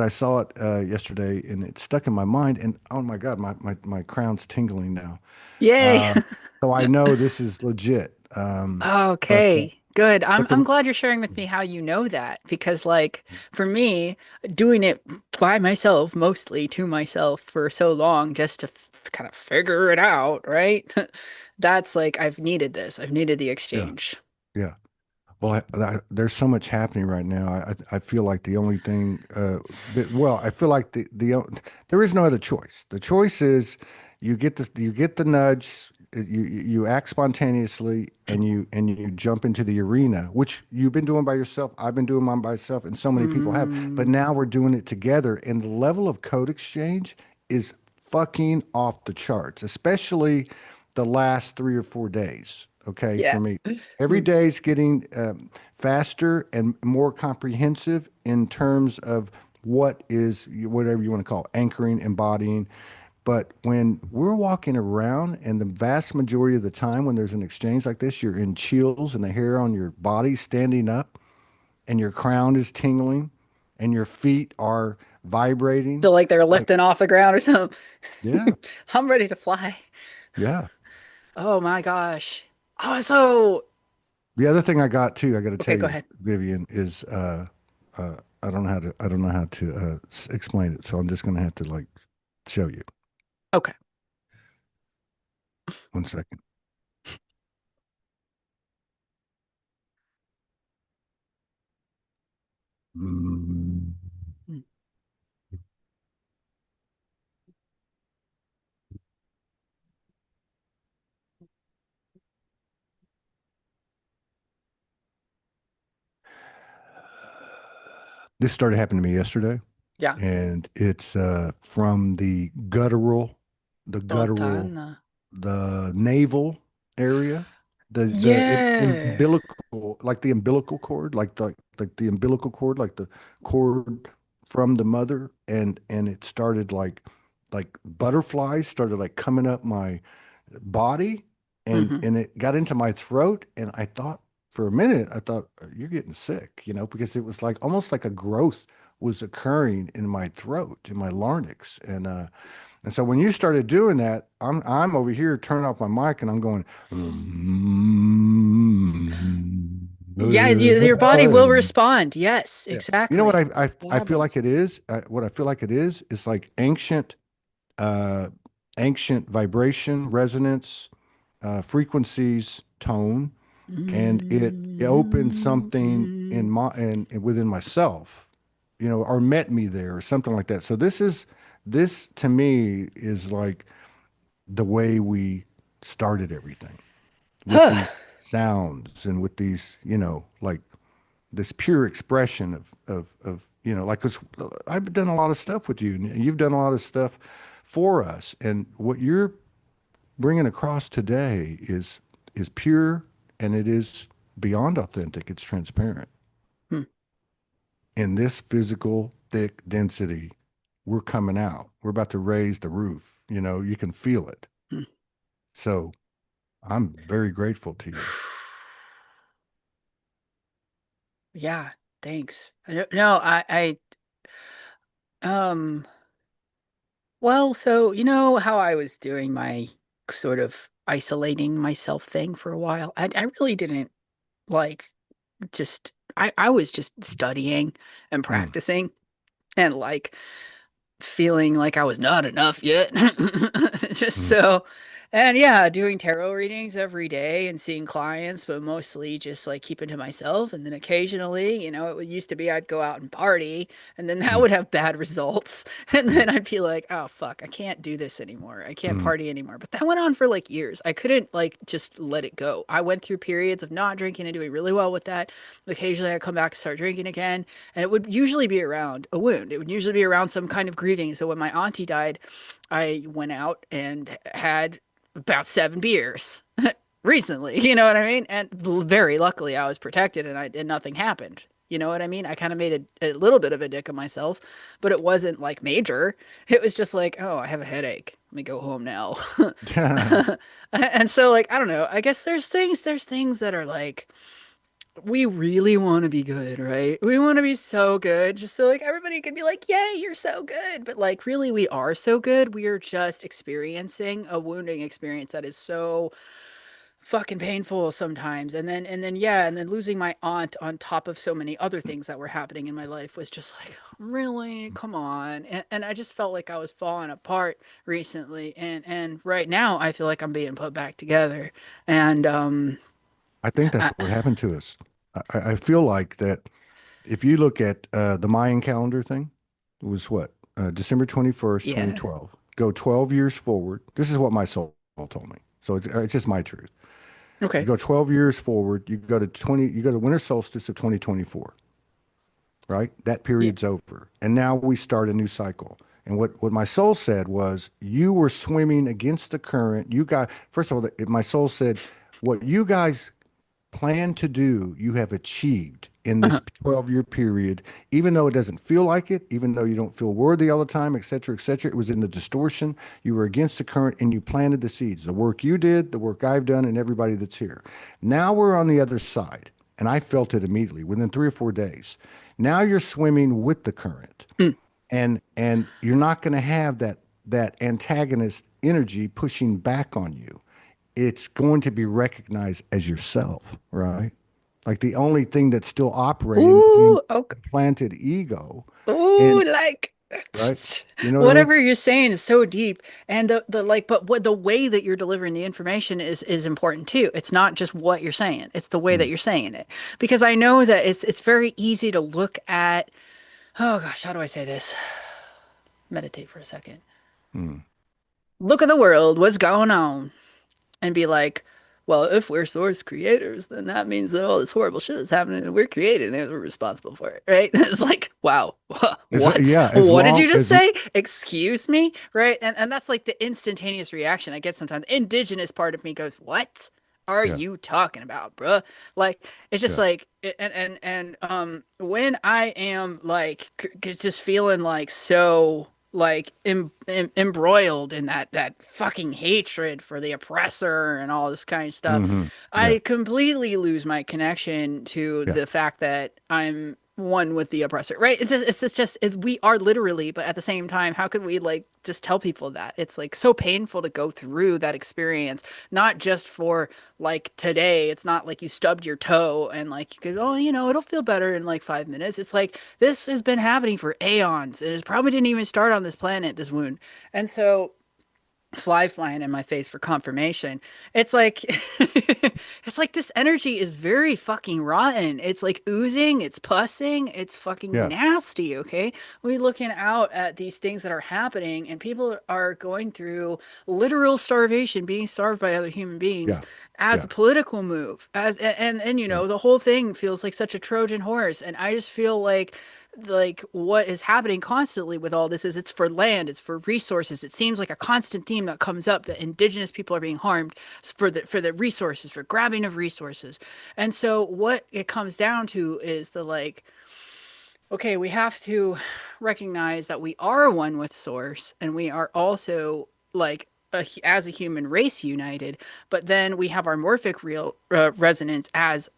I saw it yesterday and it stuck in my mind. And oh my God, my crown's tingling now. yay. So I know this is legit. But Okay, good. I'm but I'm the glad you're sharing with me how you know that because like for me, doing it by myself, mostly to myself for so long just to kind of figure it out, right? That's like I've needed this. I've needed the yeah, exchange. yeah. Well, there's so much happening right now. I feel like the only thing, well, I feel like there is no other choice. The choice is you get the nudge, you act spontaneously and you jump into the arena, which you've been doing by yourself. I've been doing mine by myself, and so many people have. But Mm, now we're doing it together, and the level of code exchange is fucking off the charts, especially the last 3 or 4 days. Okay, yeah. for me, every day is getting faster and more comprehensive in terms of what is whatever you want to call anchoring, embodying. But when we're walking around, and the vast majority of the time when there's an exchange like this, you're in chills and the hair on your body standing up, and your crown is tingling, and your feet are vibrating. Feel like they're Like, lifting off the ground or something. yeah, I'm ready to fly. yeah. Oh my gosh. Oh, so The other thing I got too, I got to okay, tell go you, ahead. Vivian, is I don't know how to explain it, so I'm just gonna have to like show you. Okay. 1 second. Mm. This started happening to me yesterday, Yeah. and it's from the guttural, Daltana. the navel area, Yeah. umbilical, like the umbilical cord, like the umbilical cord, like the cord from the mother, and it started like butterflies started like coming up my body, Hmm. and it got into my throat, and I thought for a minute I thought you're getting sick, because it was like almost like a growth was occurring in my throat, in my larynx, and so when you started doing that, I'm over here turning off my mic, and I'm going, Yeah, your body will respond. Yes, yeah. You know what exactly. It I feel like happens. it is? What I feel like it is like uh, ancient vibration, resonance, frequencies, tone, and it opened something in Mm. my and within myself, or met me there or something like that. So this to me is like the way we started everything with Huh. these sounds and with these, like this pure expression of like, 'cause I've done a lot of stuff with you, and you've done a lot of stuff for us. And what you're bringing across today is pure, and it is beyond authentic. It's transparent. Hmm. In this physical thick density, we're coming out. We're about to raise the roof. You can feel it. Hmm. So I'm very grateful to you. Yeah, thanks. No, um, well, so you know how I was doing my sort of isolating myself thing for a while. I really didn't like just I was just studying and Mm, practicing and like feeling like I was not enough yet. Just mm, so, and yeah, doing tarot readings every day and seeing clients, but mostly just like keeping to myself. And then occasionally, it used to be I'd go out and party, and then that mm, would have bad results. And mm, then I'd be like, oh, fuck, I can't do this anymore. I can't mm. party anymore. But that went on for like years. I couldn't like just let it go. I went through periods of not drinking and doing really well with that. Occasionally I'd come back and start drinking again. And it would usually be around a wound. It would usually be around some kind of grieving. So when my auntie died, I went out and had about 7 beers recently. You know what I mean? And very luckily, I was protected and nothing happened. You know what I mean? I kind of made a little bit of a dick of myself, but it wasn't like major. It was just like, oh, I have a headache. Let me go home now. And so, like, I don't know. I guess there's things that are like we really want to be good, right? We want to be so good, just so like everybody can be like, "Yay, you're so good." But like really we are so good. We are just experiencing a wounding experience that is so fucking painful sometimes. And then yeah, and then losing my aunt on top of so many other things that were happening in my life was just like, "Really? Come on." And I just felt like I was falling apart recently. And right now I feel like I'm being put back together. And I think that's I, what happened to us. I feel like that if you look at the Mayan calendar thing, it was what? December 21st, yeah. 2012. Go 12 years forward. This is what my soul told me. So it's just my truth. You Okay. go 12 years forward, you go to winter solstice of 2024, right? That Yeah. period's over. And now we start a new cycle. And what my soul said was, you were swimming against the current. You got, first of all, my soul said, what you guys plan to do, you have achieved in Uh-huh. this 12-year period, even though it doesn't feel like it, even though you don't feel worthy all the time, et cetera, et cetera. It was in the distortion. You were against the current and you planted the seeds. The work you did, the work I've done, and everybody that's here. Now we're on the other side. And I felt it immediately within 3 or 4 days. Now you're swimming with the current. Mm. And you're not going to have that antagonist energy pushing back on you. It's going to be recognized as yourself, right? Like the only thing that's still operating is the Ooh, okay. implanted ego. Ooh, And like right, you know what I mean? whatever you're saying is so deep. And the like, but what the way that you're delivering the information is important too. It's not just what you're saying, it's the way that Mm, you're saying it. Because I know that it's very easy to look at, oh gosh, how do I say this? Meditate for a second. mm. Look at the world, what's going on? And be like, well, if we're source creators, then that means that all this horrible shit is happening and we're creating it and we're responsible for it, right? It's like, wow, what? Yeah, as What did you long just as say? Excuse me, right? And that's like the instantaneous reaction I get sometimes. The indigenous part of me goes, what are yeah, you talking about, bruh? Like, it's just yeah, like, when I am like just feeling like so like embroiled in that fucking hatred for the oppressor and all this kind of stuff, hmm, yeah, I completely lose my connection to yeah, the fact that I'm one with the oppressor, right? We are literally, but at the same time, how could we like just tell people that? It's like so painful to go through that experience, not just for like today. It's not like you stubbed your toe and like you could, oh, it'll feel better in like 5 minutes. It's like this has been happening for aeons. It probably didn't even start on this planet, this wound. And so flying in my face for confirmation. It's like it's like this energy is very fucking rotten. It's like oozing, it's pussing, it's fucking yeah, nasty, okay? We're looking out at these things that are happening and people are going through literal starvation, being starved by other human beings yeah, as a yeah, political move. As and yeah. the whole thing feels like such a Trojan horse and I just feel like what is happening constantly with all this is it's for land, it's for resources. It seems like a constant theme that comes up that indigenous people are being harmed for the resources, for grabbing of resources. And so what it comes down to is the like, okay, we have to recognize that we are one with source and we are also like as a human race united, but then we have our morphic real resonance as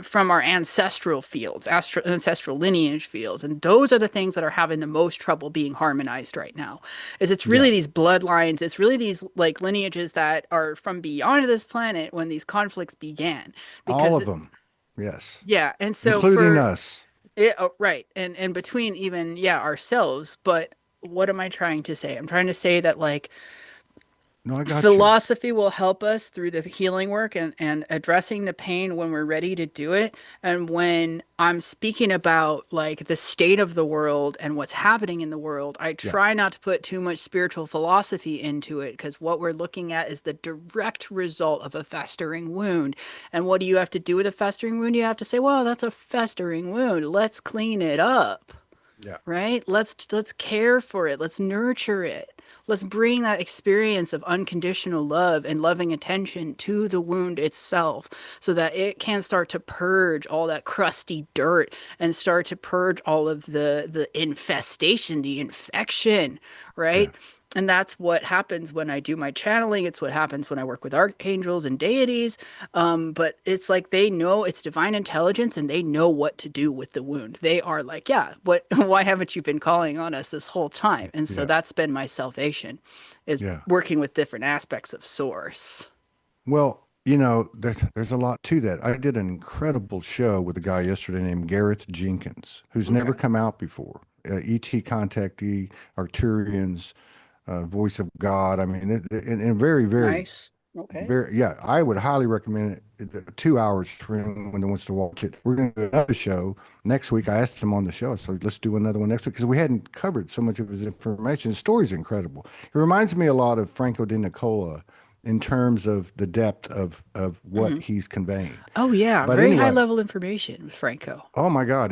from our ancestral fields, ancestral lineage fields, and those are the things that are having the most trouble being harmonized right now. Is it's Yeah. really these bloodlines, it's really these like lineages that are from beyond this planet when these conflicts began, All because of them. Yes. yeah, and so Including for us. it, oh, right, and between even ourselves, but what am I trying to say? I'm trying to say that like No, I got you. philosophy will help us through the healing work and addressing the pain when we're ready to do it. And when I'm speaking about like the state of the world and what's happening in the world, I Yeah. try not to put too much spiritual philosophy into it because what we're looking at is the direct result of a festering wound. And what do you have to do with a festering wound? You have to say, well, that's a festering wound. Let's clean it up, Yeah. right? Let's care for it. Let's nurture it. Let's bring that experience of unconditional love and loving attention to the wound itself so that it can start to purge all that crusty dirt and start to purge all of the infestation, the infection, Yeah. right? And that's what happens when I do my channeling. It's what happens when I work with archangels and deities. But it's like they know it's divine intelligence and they know what to do with the wound. They are like, yeah, what, why haven't you been calling on us this whole time? And so Yeah. that's been my salvation is Yeah. working with different aspects of source. Well, there's a lot to that. I did an incredible show with a guy yesterday named Gareth Jenkins, who's never Okay. come out before. ET contactee, Arcturians, voice of God. I mean, and very, very, Nice. Okay. very, yeah, I would highly recommend it. 2 hours for anyone that wants to watch it. We're going to do another show next week. I asked him on the show, so let's do another one next week because we hadn't covered so much of his information. His story's incredible. It reminds me a lot of Franco de Nicola in terms of the depth of what Hmm. he's conveying. Oh yeah, But very high anyway, level information with Franco. oh my God,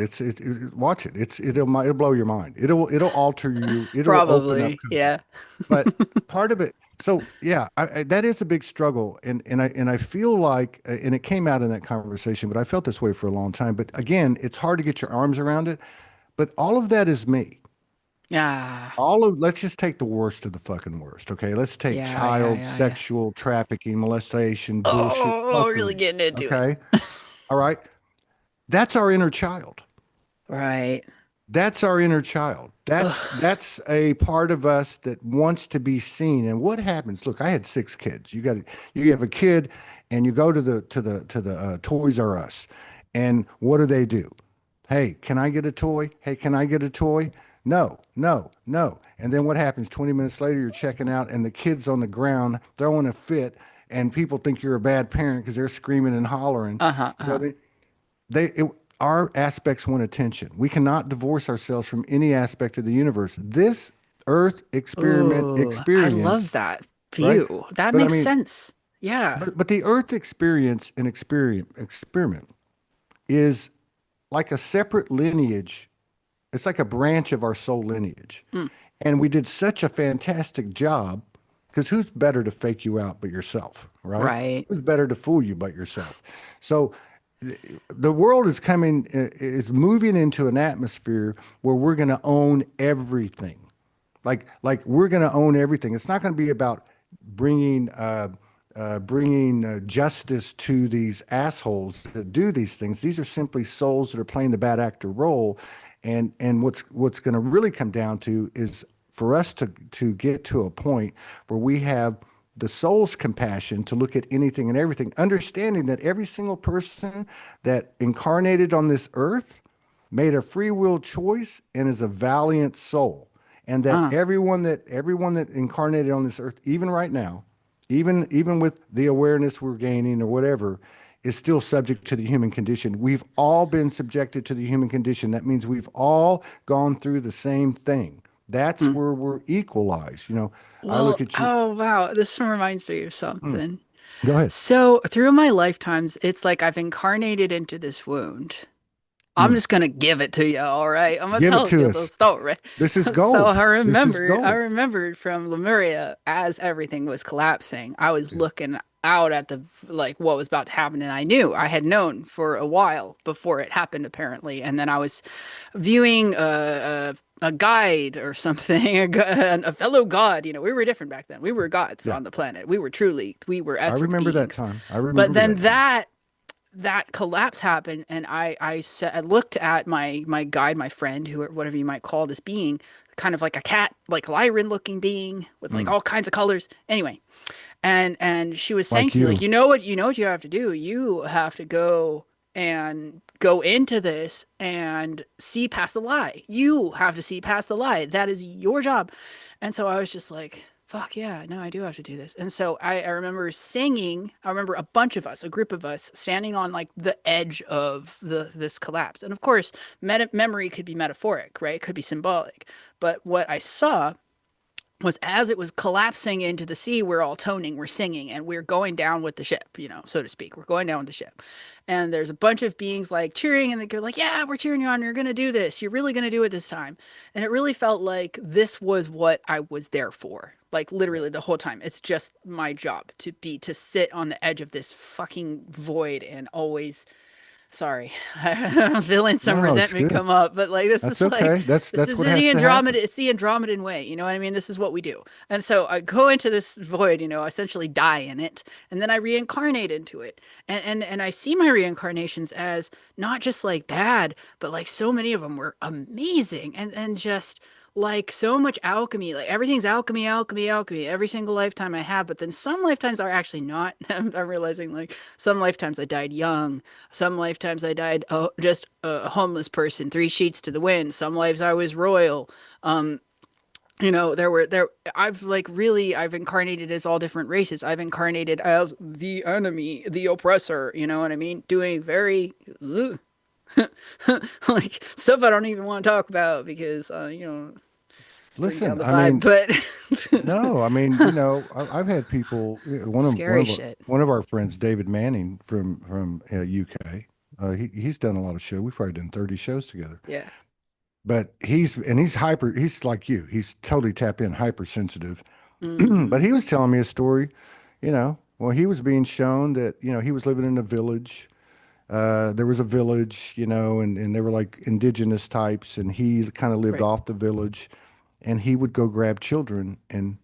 watch it. It'll blow your mind. It'll alter you. It'll open up. Probably, yeah. But part of it, so yeah, that is a big struggle, and I feel like, and it came out in that conversation, but I felt this way for a long time. But again, it's hard to get your arms around it. But all of that is me. Yeah, Let's just take the worst of the fucking worst. Okay, let's take yeah, yeah, child yeah, yeah. sexual trafficking, molestation, bullshit, Oh, really fuckery. getting into it. Okay, all right, that's our inner child. Right. That's our inner child. That's Ugh. that's a part of us that wants to be seen. And what happens? Look, I had 6 kids. You have a kid, and you go to the Toys R Us, and what do? Hey, can I get a toy? Hey, can I get a toy? No, no, no. And then what happens? 20 minutes later, you're checking out, and the kid's on the ground throwing a fit, and people think you're a bad parent because they're screaming and hollering. Uh-huh, You know uh-huh. what I mean? they it, our aspects want attention. We cannot divorce ourselves from any aspect of the universe. This Earth experiment Ooh, I love experience, that right? view. That But I makes mean, sense. Yeah. but the Earth experience and experiment is like a separate lineage. It's like a branch of our soul lineage. Mm, And we did such a fantastic job because who's better to fake you out but yourself, right? right. Who's better to fool you but yourself? So the world is moving into an atmosphere where we're going to own everything. Like we're going to own everything. It's not going to be about bringing justice to these assholes that do these things. These are simply souls that are playing the bad actor role, and what's going to really come down to is for us to get to a point where we have the soul's compassion to look at anything and everything, understanding that every single person that incarnated on this earth made a free will choice and is a valiant soul, and that Uh, everyone that incarnated on this earth, even right now, even with the awareness we're gaining or whatever, is still subject to the human condition. We've all been subjected to the human condition. That means we've all gone through the same thing. That's mm. where we're equalized. I look Well, at you. oh wow, this reminds me of Mm, something. go ahead. So, through my lifetimes, it's like I've incarnated into this wound. I'm Mm, just gonna give it to you, all right? I'm gonna give it tell to you the us. story. This is So gold. This is I gold. remembered from Lemuria as everything was collapsing. I was Yeah. looking out at the like what was about to happen, and I knew I had known for a while before it happened, apparently. And then I was viewing a guide or something, a fellow god. We were different back then. We were gods Yeah. on the planet. We were I etheric remember that beings. time. I But remember then that time. that collapse happened, and I looked at my guide, my friend, who whatever you might call this being, kind of like a cat, like Lyran looking being with like Mm, all kinds of colors. Anyway, and she was saying like to me like, you. you know what you have to do. You have to go into this and see past the lie. You have to see past the lie. That is your job. And so I was just like, fuck yeah, no, I do have to do this. And so I remember singing, I remember a bunch of us, a group of us standing on like the edge of this collapse. And of course, memory could be metaphoric, right? It could be symbolic. But what I saw was as it was collapsing into the sea, we're all toning, we're singing, and we're going down with the ship, so to speak. We're going down with the ship. And there's a bunch of beings like cheering, and they're like, yeah, we're cheering you on. You're going to do this. You're really going to do it this time. And it really felt like this was what I was there for. Like literally the whole time. It's just my job to sit on the edge of this fucking void and always sorry, I'm feeling some No, it's resentment good. come up, but like this That's is like okay. That's this that's is what the has to happen. Andromeda, it's the Andromedan way, you know what I mean? This is what we do. And so I go into this void, essentially die in it, and then I reincarnate into it. And I see my reincarnations as not just like bad, but like so many of them were amazing and just like so much alchemy, like everything's alchemy, alchemy, alchemy, every single lifetime I have. But then some lifetimes are actually not. I'm realizing like some lifetimes I died young, some lifetimes I died just a homeless person, three sheets to the wind. Some lives I was royal. Um, there I've incarnated as all different races. I've incarnated as the enemy, the oppressor, you know what I mean? Doing very like stuff I don't even want to talk about because bring down Listen, the I vibe, mean, but no, I mean, you know, I've had people. scary shit. One of our friends, David Manning from UK. He's done a lot of shows. We've probably done 30 shows together. Yeah. But he's hyper. He's like you. He's totally tap in, hypersensitive. But Hmm. he was telling me a story. You know, well, he was being shown that he was living in a village. There was a village, and they were like indigenous types, and he kind of lived Right. off the village, and he would go grab children and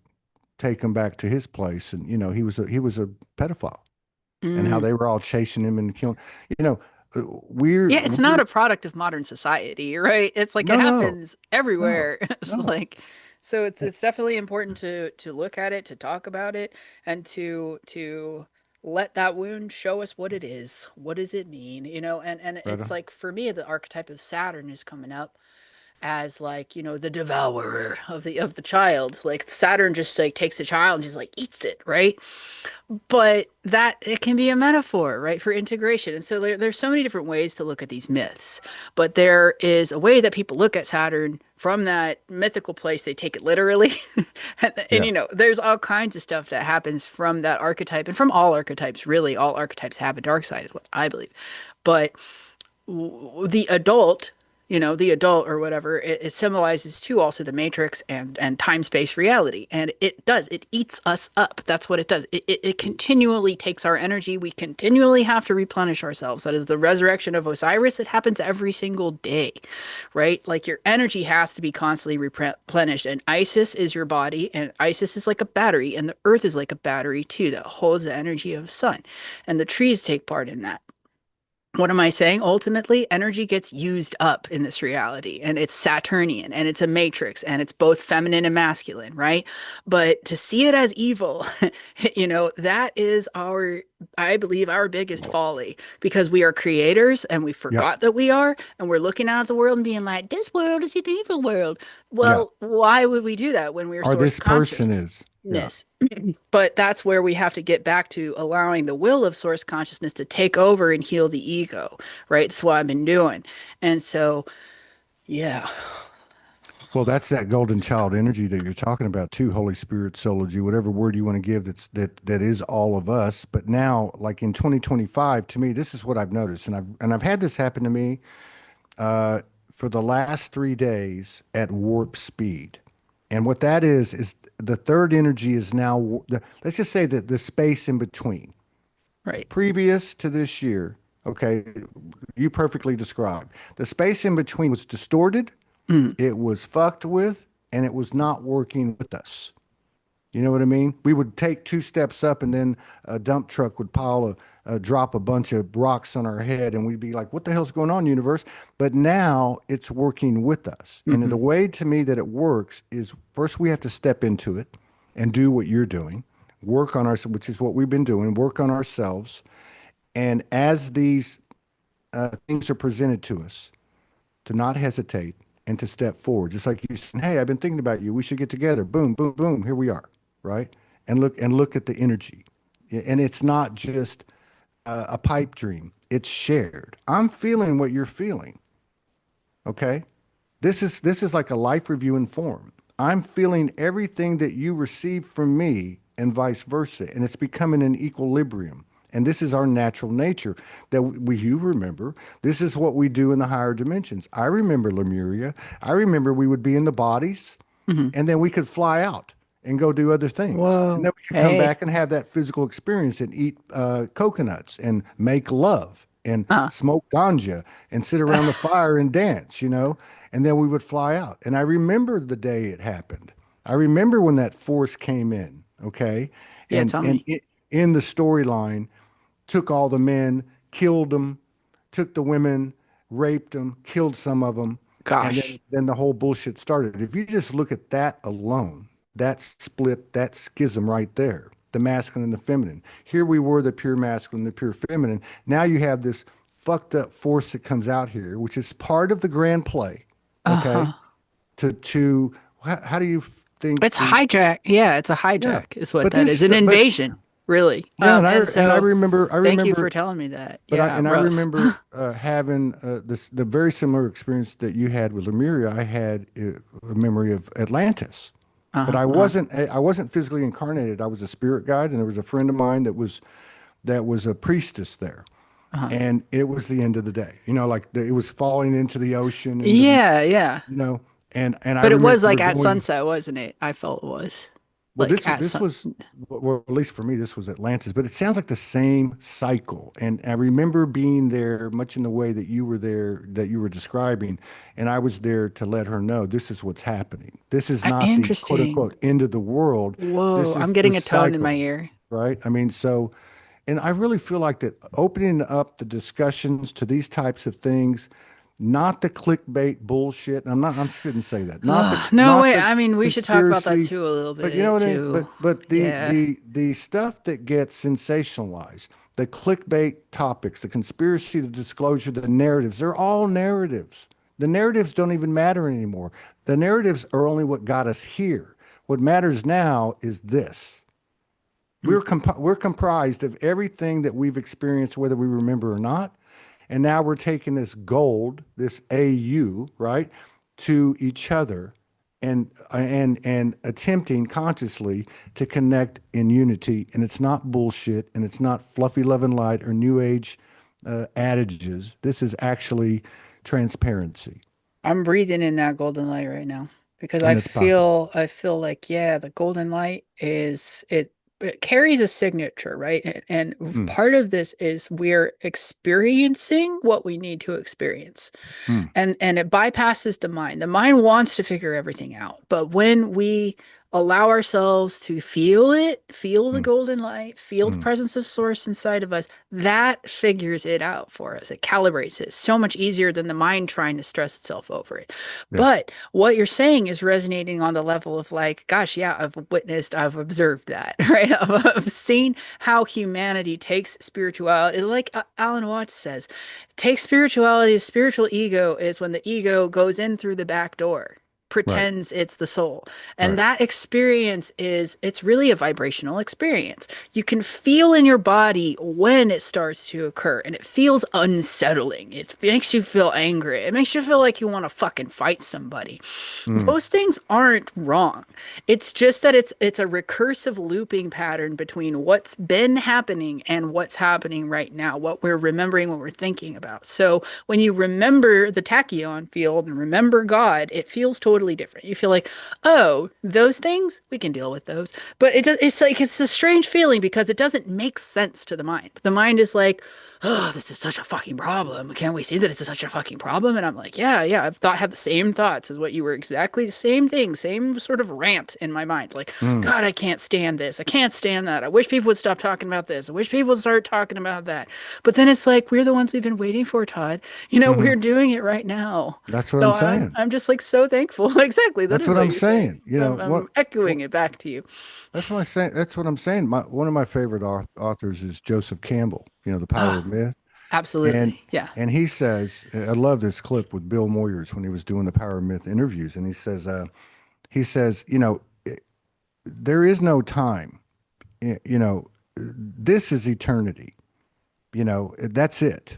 take them back to his place, and he was a pedophile, and how Mm. they were all chasing him and killing. You know, Yeah, it's not we're a product of modern society, right? It's like it no, no, happens no, everywhere. It's no. like so Eh, it's definitely important to look at it, to talk about it, and to let that wound show us what it is. What does it mean? And Right it's on. like for me the archetype of Saturn is coming up as like, the devourer of the child. Like Saturn just like takes a child and just like eats it, right? But that it can be a metaphor, right, for integration. And so there's so many different ways to look at these myths. But there is a way that people look at Saturn from that mythical place. They take it literally. And, Yeah. there's all kinds of stuff that happens from that archetype and from all archetypes, really. All archetypes have a dark side, is what I believe. But the adult, the adult or whatever, it symbolizes too also the matrix and time space reality. And it eats us up. That's what it does. It continually takes our energy. We continually have to replenish ourselves. That is the resurrection of Osiris. It happens every single day, right? Like your energy has to be constantly replenished. And Isis is your body, and Isis is like a battery, and the earth is like a battery too that holds the energy of the sun. And the trees take part in that. What am I saying? Ultimately, energy gets used up in this reality, and it's Saturnian, and it's a matrix, and it's both feminine and masculine, right? But to see it as evil, that is I believe, our biggest folly because we are creators and we Yep. forgot that we are, and we're looking out at the world and being like, this world is an evil world. Yeah. Well, why would we do that when we're Or source this person conscious? is. Yeah. But that's where we have to get back to allowing the will of source consciousness to take over and heal the ego, right? That's what I've been doing. And so, yeah. Well, that's that golden child energy that you're talking about too, Holy Spirit, Soulogy, whatever word you want to give that is all of us. But now, like in 2025, to me, this is what I've noticed. And I've had this happen to me uh, for the last 3 days at warp speed. And what that is the third energy is now let's just say that the space in between, Right. previous to this year. Okay, you perfectly described. The space in between was distorted, Mm. it was fucked with, and it was not working with us. You know what I mean? We would take two steps up, and then a dump truck would drop a bunch of rocks on our head, and we'd be like, "What the hell's going on, universe?" But now it's working with us, and the Hmm. way to me that it works is first we have to step into it and do what you're doing, work on our, which is what we've been doing, work on ourselves, and as these things are presented to us, to not hesitate and to step forward. Just like you said, hey, I've been thinking about you. We should get together. Boom, boom, boom. Here we are, right? And look at the energy. And it's not just a pipe dream. It's shared. I'm feeling what you're feeling. Okay. This is like a life review in form. I'm feeling everything that you receive from me and vice versa. And it's becoming an equilibrium. And this is our natural nature that you remember. This is what we do in the higher dimensions. I remember Lemuria. I remember we would be in the bodies Hmm. and then we could fly out and go do other things. And Whoa. then we could come Hey. back and have that physical experience and eat coconuts and make love and Uh. smoke ganja and sit around the fire and dance. And then we would fly out. And I remember the day it happened. I remember when that force came in, okay? Yeah, And tell and me. in the storyline, took all the men, killed them, took the women, raped them, killed some of them, and then Gosh. then the whole bullshit started. If you just look at that alone, that split, that schism right there, the masculine and the feminine. Here we were, the pure masculine, the pure feminine. Now you have this fucked up force that comes out here, which is part of the grand play. Okay, Uh-huh. to how do you think It's the hijack. Yeah, it's a yeah? hijack, is what But that is. this, An but invasion. Really. Yeah, And and so I thank you for remember, telling me that. but Yeah, I rough. remember having the very similar experience that you had with Lemuria. I had a memory of Atlantis, but Uh-huh, uh-huh, I wasn't physically incarnated. I was a spirit guide, and there was a friend of mine that was a priestess there, uh-huh. and it was the end of the day. You know, like it was falling into the ocean, and Yeah, yeah. you know, and I But it was remember like at going. sunset, wasn't it? I felt it was Well, like at this sun. was, well, at least for me, this was Atlantis, but it sounds like the same cycle. And I remember being there much in the way that you were there, that you were describing, and I was there to let her know this is what's happening. This is not the quote Interesting. unquote end of the world. Whoa, This I'm is the getting a tone in my cycle, ear. right? I mean, so, and I really feel like that opening up the discussions to these types of things, not the clickbait bullshit. I shouldn't say that. No, Not wait. the I mean, we should talk about that conspiracy, too a little but you know bit what I mean? too. But Yeah. the stuff that gets sensationalized, the clickbait topics, the conspiracy, the disclosure, the narratives, they're all narratives. The narratives don't even matter anymore. The narratives are only what got us here. What matters now is this. Mm. We're comprised of everything that we've experienced, whether we remember or not. And now we're taking this gold, this AU, right, to each other and attempting consciously to connect in unity. And it's not bullshit, and it's not fluffy love and light or new age adages. This is actually transparency, I'm breathing in that golden light right now because and it's powerful. I feel like yeah, the golden light is it carries a signature, right? And Mm, part of this is we're experiencing what we need to experience. mm, And it bypasses the mind. The mind wants to figure everything out, but when we allow ourselves to feel it, feel the mm, golden light, feel the mm. presence of source inside of us, that figures it out for us. It calibrates it so much easier than the mind trying to stress itself over it. Yeah, But what you're saying is resonating on the level of like, gosh, yeah, I've witnessed, I've observed that, right? I've seen how humanity takes spirituality, like Alan Watts says, take spirituality, spiritual ego is when the ego goes in through the back door, right, pretends it's the soul. And right. that experience is, it's really a vibrational experience. You can feel in your body when it starts to occur, and it feels unsettling. It makes you feel angry. It makes you feel like you want to fucking fight somebody. Mm, Those things aren't wrong. It's just that it's a recursive looping pattern between what's been happening and what's happening right now, what we're remembering, what we're thinking about. So when you remember the tachyon field and remember God, it feels totally different. You feel like, oh, those things, we can deal with those. But it's like it's a strange feeling because it doesn't make sense to the mind. The mind is like, oh, this is such a fucking problem. Can't we see that it's such a fucking problem? And I'm like, yeah, had the same thoughts as what you were, exactly the same thing, same sort of rant in my mind. Like, mm, God, I can't stand this. I can't stand that. I wish people would stop talking about this. I wish people would start talking about that. But then it's like, we're the ones we've been waiting for, Todd. hmm. We're doing it right now. That's what So I'm saying. I'm just like so thankful. Exactly. That That's is what what I'm you're saying. saying. You know I'm what echoing it back to you. that's what I'm saying. That's what I'm saying. One of my favorite authors is Joseph Campbell. You know, The Power Oh, of Myth, and absolutely. Yeah. he says, I love this clip with Bill Moyers when he was doing the Power of Myth interviews, and he says, you know, there is no time. You know, this is eternity. You know, that's it.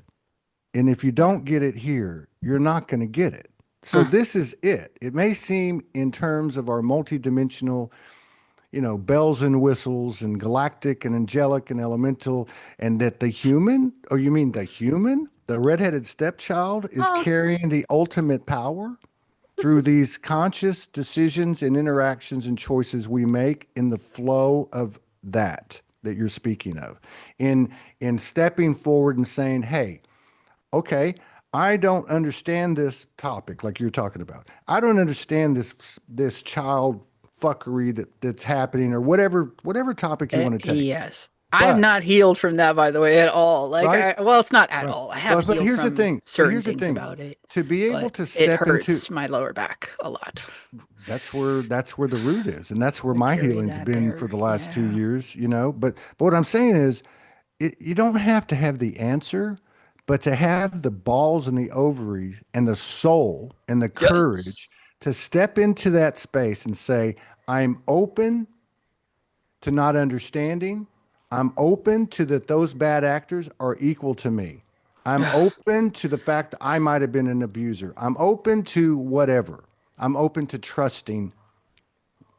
And if you don't get it here, you're not going to get it. So Uh, this is it. It may seem in terms of our multidimensional, you know, bells and whistles and galactic and angelic and elemental, and that the human, or you mean the human, the redheaded stepchild is uh, carrying the ultimate power through these conscious decisions and interactions and choices we make in the flow of that you're speaking of. In stepping forward and saying, hey, okay, I don't understand this topic like you're talking about. I don't understand this child fuckery that's happening or whatever topic you want to take. yes. I have But not healed from that, by the way, at all. right, Well, it's not at right. all. I have But healed here's the from thing. But certain here's the things thing. about it, To be able but to it step into hurts my lower back a lot. that's where the root is, and that's where I my carry healing's that been for there. the last two Yeah. years. You know, but what I'm saying is, you don't have to have the answer, but to have the balls and the ovaries and the soul and the Yes. courage to step into that space and say, I'm open to not understanding. I'm open to that those bad actors are equal to me. I'm open to the fact that I might have been an abuser. I'm open to whatever. I'm open to trusting.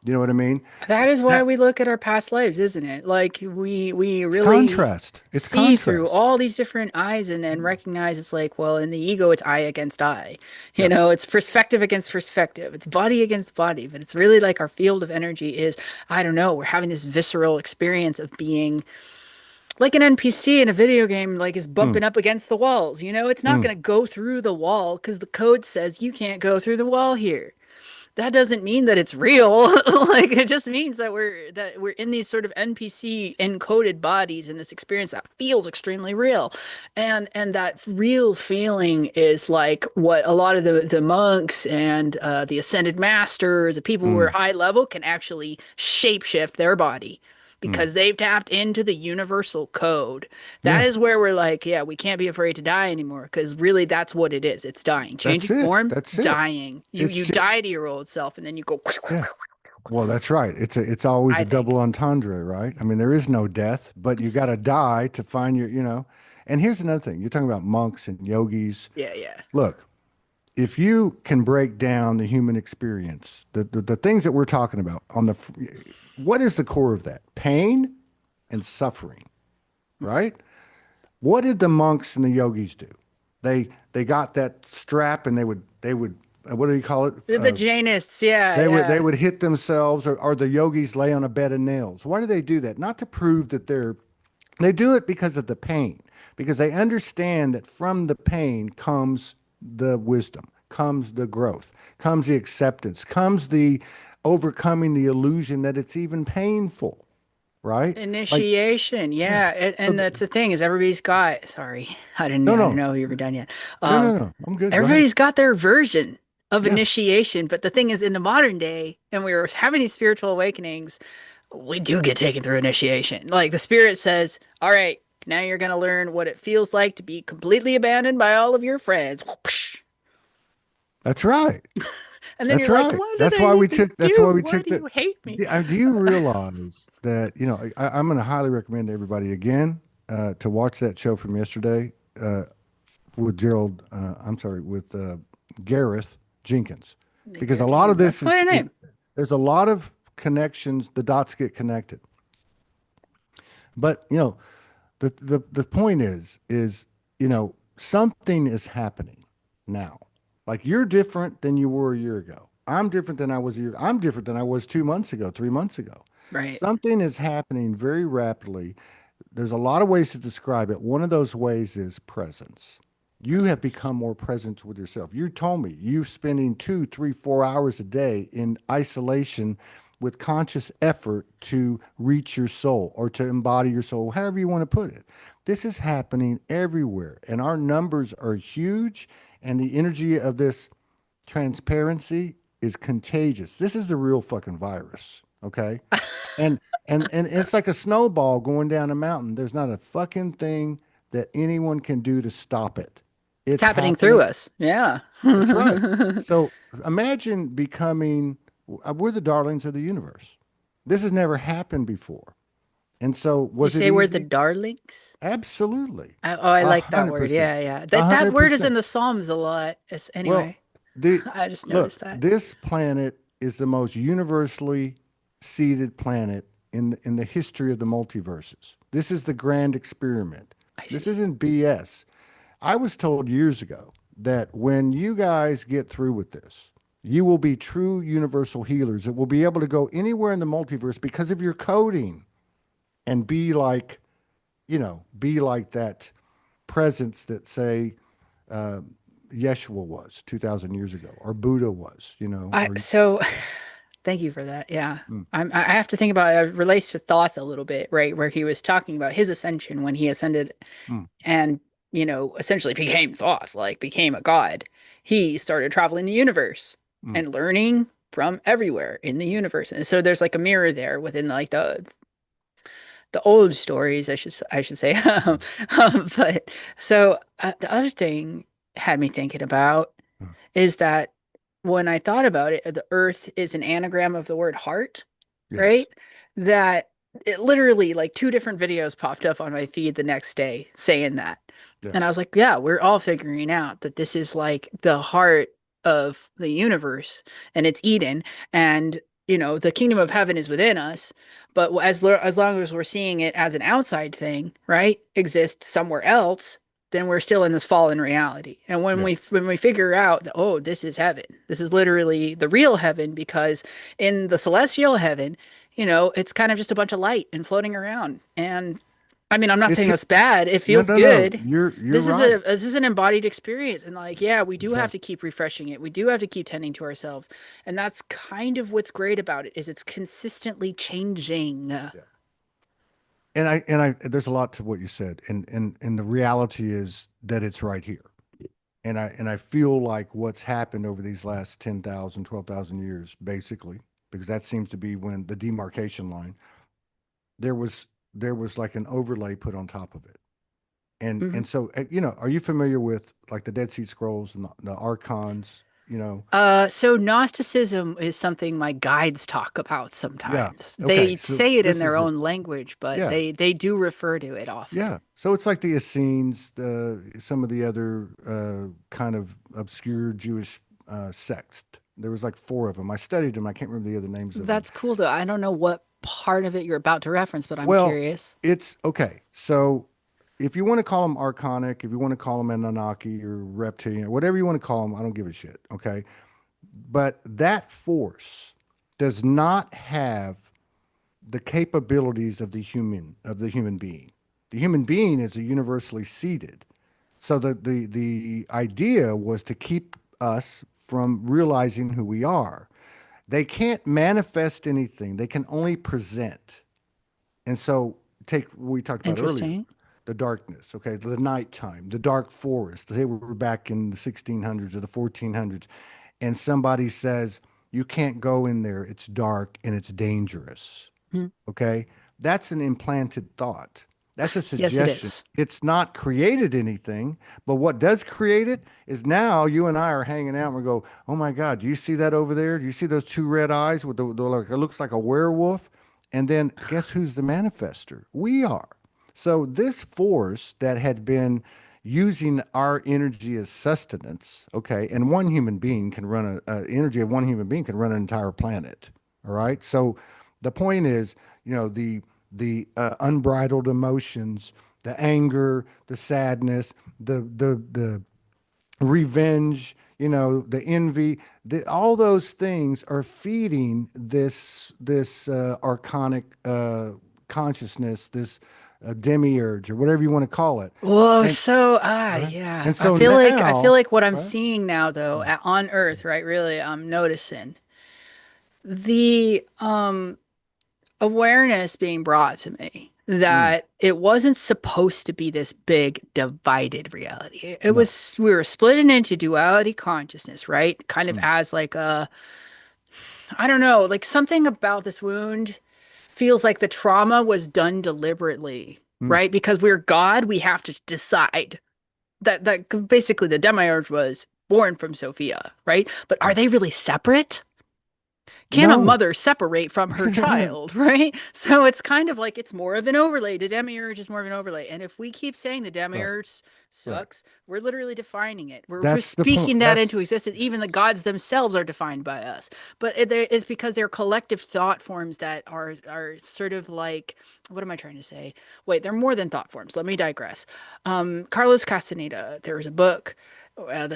You know what I mean? That is why That we look at our past lives, isn't it? Like we it's really contrast. It's see through contrast. all these different eyes and recognize it's like, well, in the ego, it's eye against eye. You Yep. know, it's perspective against perspective. It's body against body, but it's really like our field of energy is, I don't know, we're having this visceral experience of being like an NPC in a video game, like is Mm, bumping up against the walls. You know, it's not mm. going to go through the wall because the code says you can't go through the wall here. That doesn't mean that it's real. Like it just means that we're in these sort of NPC encoded bodies in this experience that feels extremely real. And that real feeling is like what a lot of the monks and the ascended masters, the people who are Mm, high level can actually shapeshift their body mm. because they've tapped into the universal code. That Yeah, is where we're like, yeah, we can't be afraid to die anymore because really that's what it is. It's dying, that's changing it. form, That's it. dying. You It's you just, die to your old self and then you go. yeah. Well, that's right. It's always I a think. double entendre, right? I mean, there is no death, but you got to die to find your. And here's another thing. You're talking about monks and yogis. Yeah, yeah. Look, if you can break down the human experience, the things that we're talking about what is the core of that? Pain and suffering, right? What did the monks and the yogis do? They got that strap and they would what do you call it? The Jainists, yeah, They yeah. would hit themselves, or the yogis lay on a bed of nails. Why do they do that? Not to prove that they do it because of the pain, because they understand that from the pain comes the wisdom, comes the growth, comes the acceptance, comes the overcoming the illusion that it's even painful, right? Like, Initiation, yeah. yeah. So And that's the thing is everybody's got, sorry, no, I didn't no, know you were done yet. no, Um, no, no. I'm good. Go ahead. Everybody's got their version of Yeah, initiation, but the thing is in the modern day, and we were having these spiritual awakenings, we do get taken through initiation. Like the spirit says, all right, now you're gonna learn what it feels like to be completely abandoned by all of your friends. that's right. And then That's you're like, right. what did I even That's why do? we Why took do the. you hate me? Do you realize that, I'm going to highly recommend everybody again to watch that show from yesterday with I'm sorry, with Gareth Jenkins, because a Garrett lot of Jenkins. this That's quite a is, name. there's a lot of connections, the dots get connected. But, the point is, something is happening now. Like you're different than you were a year ago. I'm different than I was a year. I'm different than I was 2 months ago, 3 months ago. Right. Something is happening very rapidly. There's a lot of ways to describe it. One of those ways is presence. You have Presence. become more present with yourself. You told me you spending 2, 3, 4 hours a day in isolation with conscious effort to reach your soul or to embody your soul, however you want to put it. This is happening everywhere, and our numbers are huge, and the energy of this transparency is contagious. This is the real fucking virus, okay? And it's like a snowball going down a mountain. There's not a fucking thing that anyone can do to stop it. It's It's happening through happening. us. Yeah. That's right. You So imagine becoming, we're the darlings of the universe. This has never happened before. And so, was it say we're the easy? darlings? Absolutely. I A like that hundred word. percent. Yeah, yeah. A That hundred word is in percent. the Psalms a lot. Well, Anyway, the I just look, noticed that. this planet is the most universally seeded planet in the history of the multiverses. This is the grand experiment. I This see. isn't BS. I was told years ago that when you guys get through with this, you will be true universal healers that will be able to go anywhere in the multiverse because of your coding and be like that presence that, say, uh, Yeshua was 2,000 years ago, or Buddha was, I or so thank you for that. Yeah. mm, I have to think about it. It relates to Thoth a little bit, right? Where he was talking about his ascension when he ascended mm, and, essentially became Thoth, like became a god. He started traveling the universe mm, and learning from everywhere in the universe. And so there's like a mirror there within like the old stories, I should say. mm, But so the other thing had me thinking about mm. is that when I thought about it, the earth is an anagram of the word heart, Yes. right? That it literally like two different videos popped up on my feed the next day saying that. Yeah. And I was like, yeah, we're all figuring out that this is like the heart of the universe and it's Eden and the kingdom of heaven is within us. But as long as we're seeing it as an outside thing, right, exists somewhere else, then we're still in this fallen reality. And when Yeah. we figure out that, oh, this is heaven, this is literally the real heaven, because in the celestial heaven, it's kind of just a bunch of light and floating around. And I mean, I'm not It's saying that's bad. It no, feels no, no. good. You're right. This is an embodied experience. And like, yeah, we do have to Exactly. keep refreshing it. We do have to keep tending to ourselves. And that's kind of what's great about it is it's consistently changing. Yeah. And I there's a lot to what you said. And the reality is that it's right here. And I feel like what's happened over these last 10,000, 12,000 years, basically, because that seems to be when the demarcation line, there was there was like an overlay put on top of it. Mhm. And so are you familiar with like the Dead Sea Scrolls and the archons, So Gnosticism is something my guides talk about Yeah. sometimes. Okay. They So say it in this their is it. own language, but Yeah. they do refer to it often. Yeah. So it's like the Essenes, some of the other kind of obscure Jewish sects. There was like four of them. I studied them. I can't remember the other names of them. That's cool though. I don't know what part of it you're about to reference, but I'm Well, curious. it's okay. So if you want to call them archonic, if you want to call them Anunnaki or reptilian, whatever you want to call them, I don't give a shit. Okay. But that force does not have the capabilities of the human being. The human being is a universally seated. So the idea was to keep us from realizing who we are. They can't manifest anything. They can only present. And so take what we talked about earlier, Interesting. the darkness, okay, the nighttime, the dark forest. Say we're back in the 1600s or the 1400s, and somebody says, you can't go in there. It's dark and it's dangerous. Hmm. Okay. That's an implanted thought. That's a Yes, it suggestion. is. It's not created anything, but what does create it is now you and I are hanging out and we go, oh my God, do you see that over there? Do you see those two red eyes with the like, it looks like a werewolf? And then guess who's the manifester? We are. So this force that had been using our energy as sustenance, okay, and one human being can run energy of one human being can run an entire planet. All right. So the point is, the unbridled emotions, the anger, the sadness, the revenge, the envy, all those things are feeding this archonic consciousness, this demiurge or whatever you want to call it, Whoa, and so right, yeah. and so I feel now, like what I'm right, seeing now though yeah, on Earth, right? Really, I'm noticing the awareness being brought to me mm, that it wasn't supposed to be this big divided reality. It no, was we were splitting into duality consciousness, right? Kind of mm, as like a I don't know, like something about this wound feels like the trauma was done deliberately, mm, right? Because we're God, we have to decide that basically the demiurge was born from Sophia, right? But are right, they really separate? Can a no, mother separate from her child, right? So it's kind of like it's more of an overlay. The demiurge is more of an overlay. And if we keep saying the right, demiurge right. sucks, we're literally defining it. We're That's the point. speaking that That's into existence. Even the yes, gods themselves are defined by us. But it's because they're collective thought forms that are sort of like, what am I trying to say? Wait, they're more than thought forms. Let me digress. Carlos Castaneda, there was a book,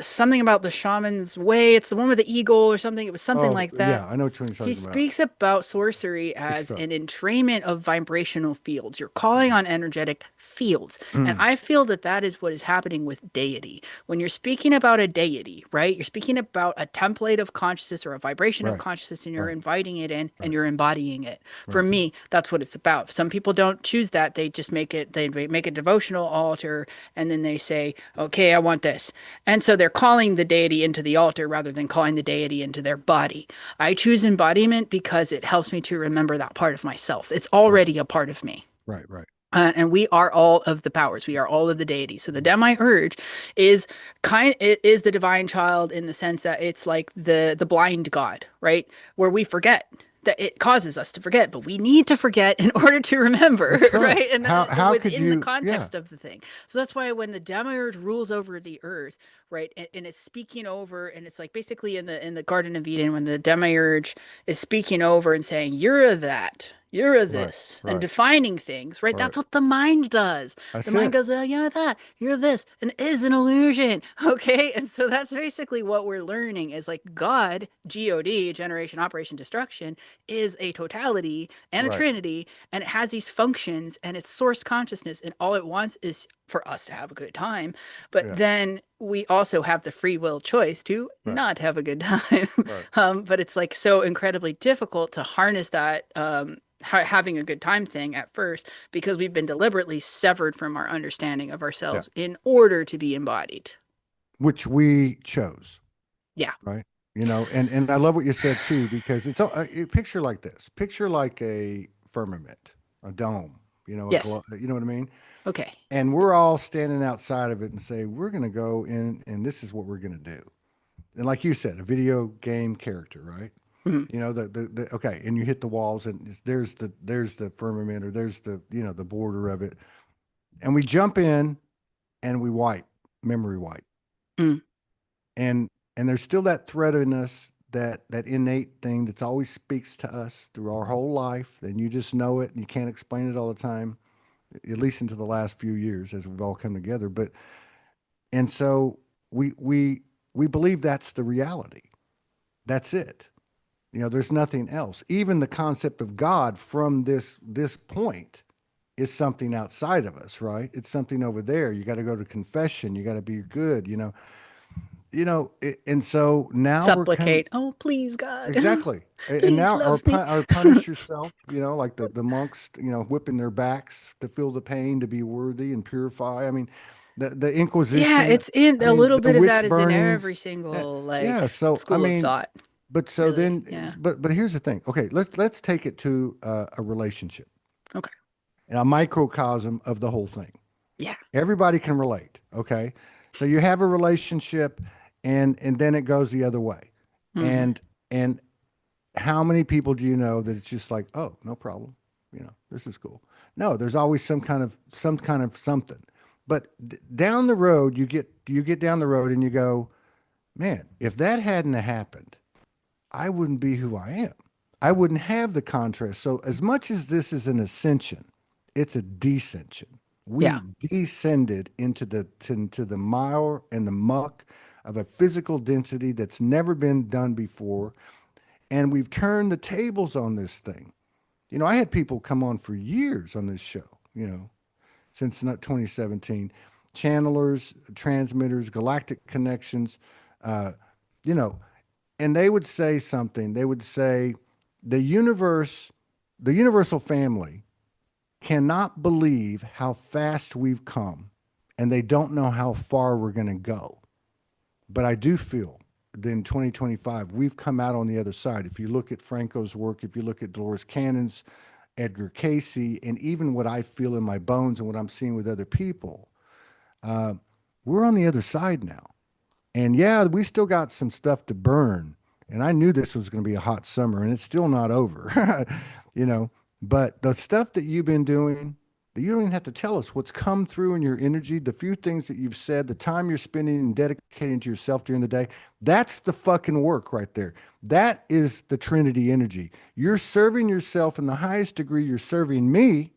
something about the shaman's way. It's the one with the eagle or something. It was something oh like that. yeah, I know what you're He talking about. speaks about sorcery Good as stuff. an entrainment of vibrational fields. You're calling on energetic fields. And Mm, I feel that that is what is happening with deity. When you're speaking about a deity, right? You're speaking about a template of consciousness or a vibration of right, consciousness, and you're right, inviting it in and right, you're embodying it. For right, me, that's what it's about. Some people don't choose that. They just they make a devotional altar and then they say, okay, I want this. And so they're calling the deity into the altar rather than calling the deity into their body. I choose embodiment because it helps me to remember that part of myself. It's right, already a part of me. right, right. And we are all of the powers. We are all of the deities. So the demiurge is it is the divine child in the sense that it's like the blind god, right? Where we forget that it causes us to forget, but we need to forget in order to remember, That's right. right? And How could within the you? Yeah. context of the thing. So that's why when the demiurge rules over the earth, right, and it's speaking over, and it's like basically in the Garden of Eden when the demiurge is speaking over and saying, "You're a that." You're a Right. this, and Right. defining things, right? Right. That's what the mind does. The That's mind it. goes, oh, you're that, you're this, and it is an illusion. Okay. And so that's basically what we're learning is like God, God, generation, operation, destruction, is a totality and a Right. trinity, and it has these functions and it's source consciousness, and all it wants is for us to have a good time. But Yeah. then we also have the free will choice to Right. not have a good time. Right. But it's like so incredibly difficult to harness that having a good time thing at first because we've been deliberately severed from our understanding of Yeah. ourselves in order to be embodied. Which we chose. Yeah. Right. And I love what you said too, because picture like this. Picture like a firmament, a dome. Yes. You know what I mean? Okay. And we're all standing outside of it and say, we're going to go in and this is what we're going to do. And like you said, a video game character, right? Mhm. Okay, and you hit the walls and there's the firmament or there's the border of it. And we jump in and we wipe, memory wipe. Mm. And there's still that thread in us, that innate thing that's always speaks to us through our whole life, and you just know it and you can't explain it all the time, at least into the last few years as we've all come together. But and so we believe that's the reality. That's it. There's nothing else. Even the concept of God from this point is something outside of us, right? It's something over there. You got to go to confession. You got to be good. And so now we're kind of Supplicate. Oh, please, God. exactly, and Please now love me. or punish yourself. Like the monks, whipping their backs to feel the pain to be worthy and purify. I mean, the Yeah, Inquisition. it's in I a mean, little the bit of witch that is in burnings. every Yeah, single yeah. like So I school of mean, thought, but so really. then, Yeah. but here's the thing. Okay, let's take it to a relationship Okay. and a microcosm of the whole thing. Yeah. Everybody can relate. Okay, so you have a relationship, and then it goes the other way, Hmm. and how many people do you know that it's just like, oh, no problem, this is cool. No, there's always some kind of something. But down the road, you get down the road and you go, man, if that hadn't happened, I wouldn't be who I am. I wouldn't have the contrast. So as much as this is an ascension, it's a descension. Yeah. We descended into the mire and the muck of a physical density that's never been done before, and we've turned the tables on this thing. I had people come on for years on this show, since not 2017, channelers, transmitters, galactic connections, uh, you know, and they would say something. They would say, the universe, the universal family cannot believe how fast we've come, and they don't know how far we're going to go. But I do feel that in 2025, we've come out on the other side. If you look at Franco's work, if you look at Dolores Cannon's, Edgar Casey, and even what I feel in my bones and what I'm seeing with other people, uh, we're on the other side now. And yeah, we still got some stuff to burn. And I knew this was going to be a hot summer, and it's still not over, you know. But the stuff that you've been doing, that you don't even have to tell us what's come through in your energy, the few things that you've said, the time you're spending and dedicating to yourself during the day, that's the fucking work right there. That is the Trinity energy. You're serving yourself in the highest degree. You're serving me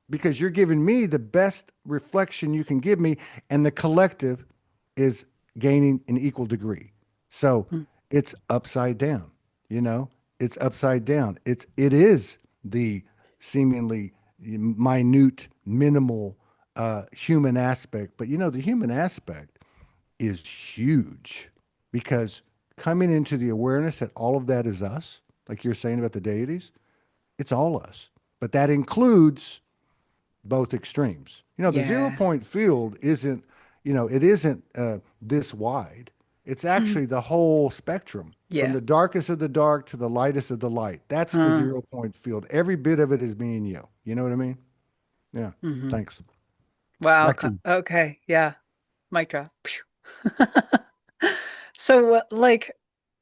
because you're giving me the best reflection you can give me, and the collective is gaining an equal degree. So Mm. it's upside down, you know, it's upside down. It is the seemingly minute, minimal human aspect, but the human aspect is huge because coming into the awareness that all of that is us, like you're saying about the deities, it's all us. But that includes both extremes. The zero Yeah. point field isn't, it isn't this wide. It's Mm. actually the whole spectrum from Yeah. the darkest of the dark to the lightest of the light. That's the Uh, 0 point field. Every bit of it is me and you. You know what I mean? Yeah. hmm. Thanks. Wow. Back to you. Okay. Yeah. Mic drop. Phew. So, like,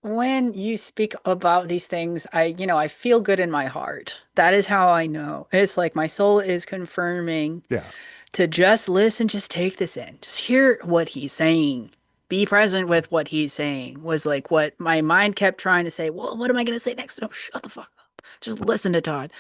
when you speak about these things, I feel good in my heart. That is how I know. It's like my soul is confirming Yeah. to just listen, just take this in, just hear what he's saying. Be present with what he's saying was like what my mind kept trying to say. Well, what am I going to say next? No, shut the fuck up. Just listen to Todd.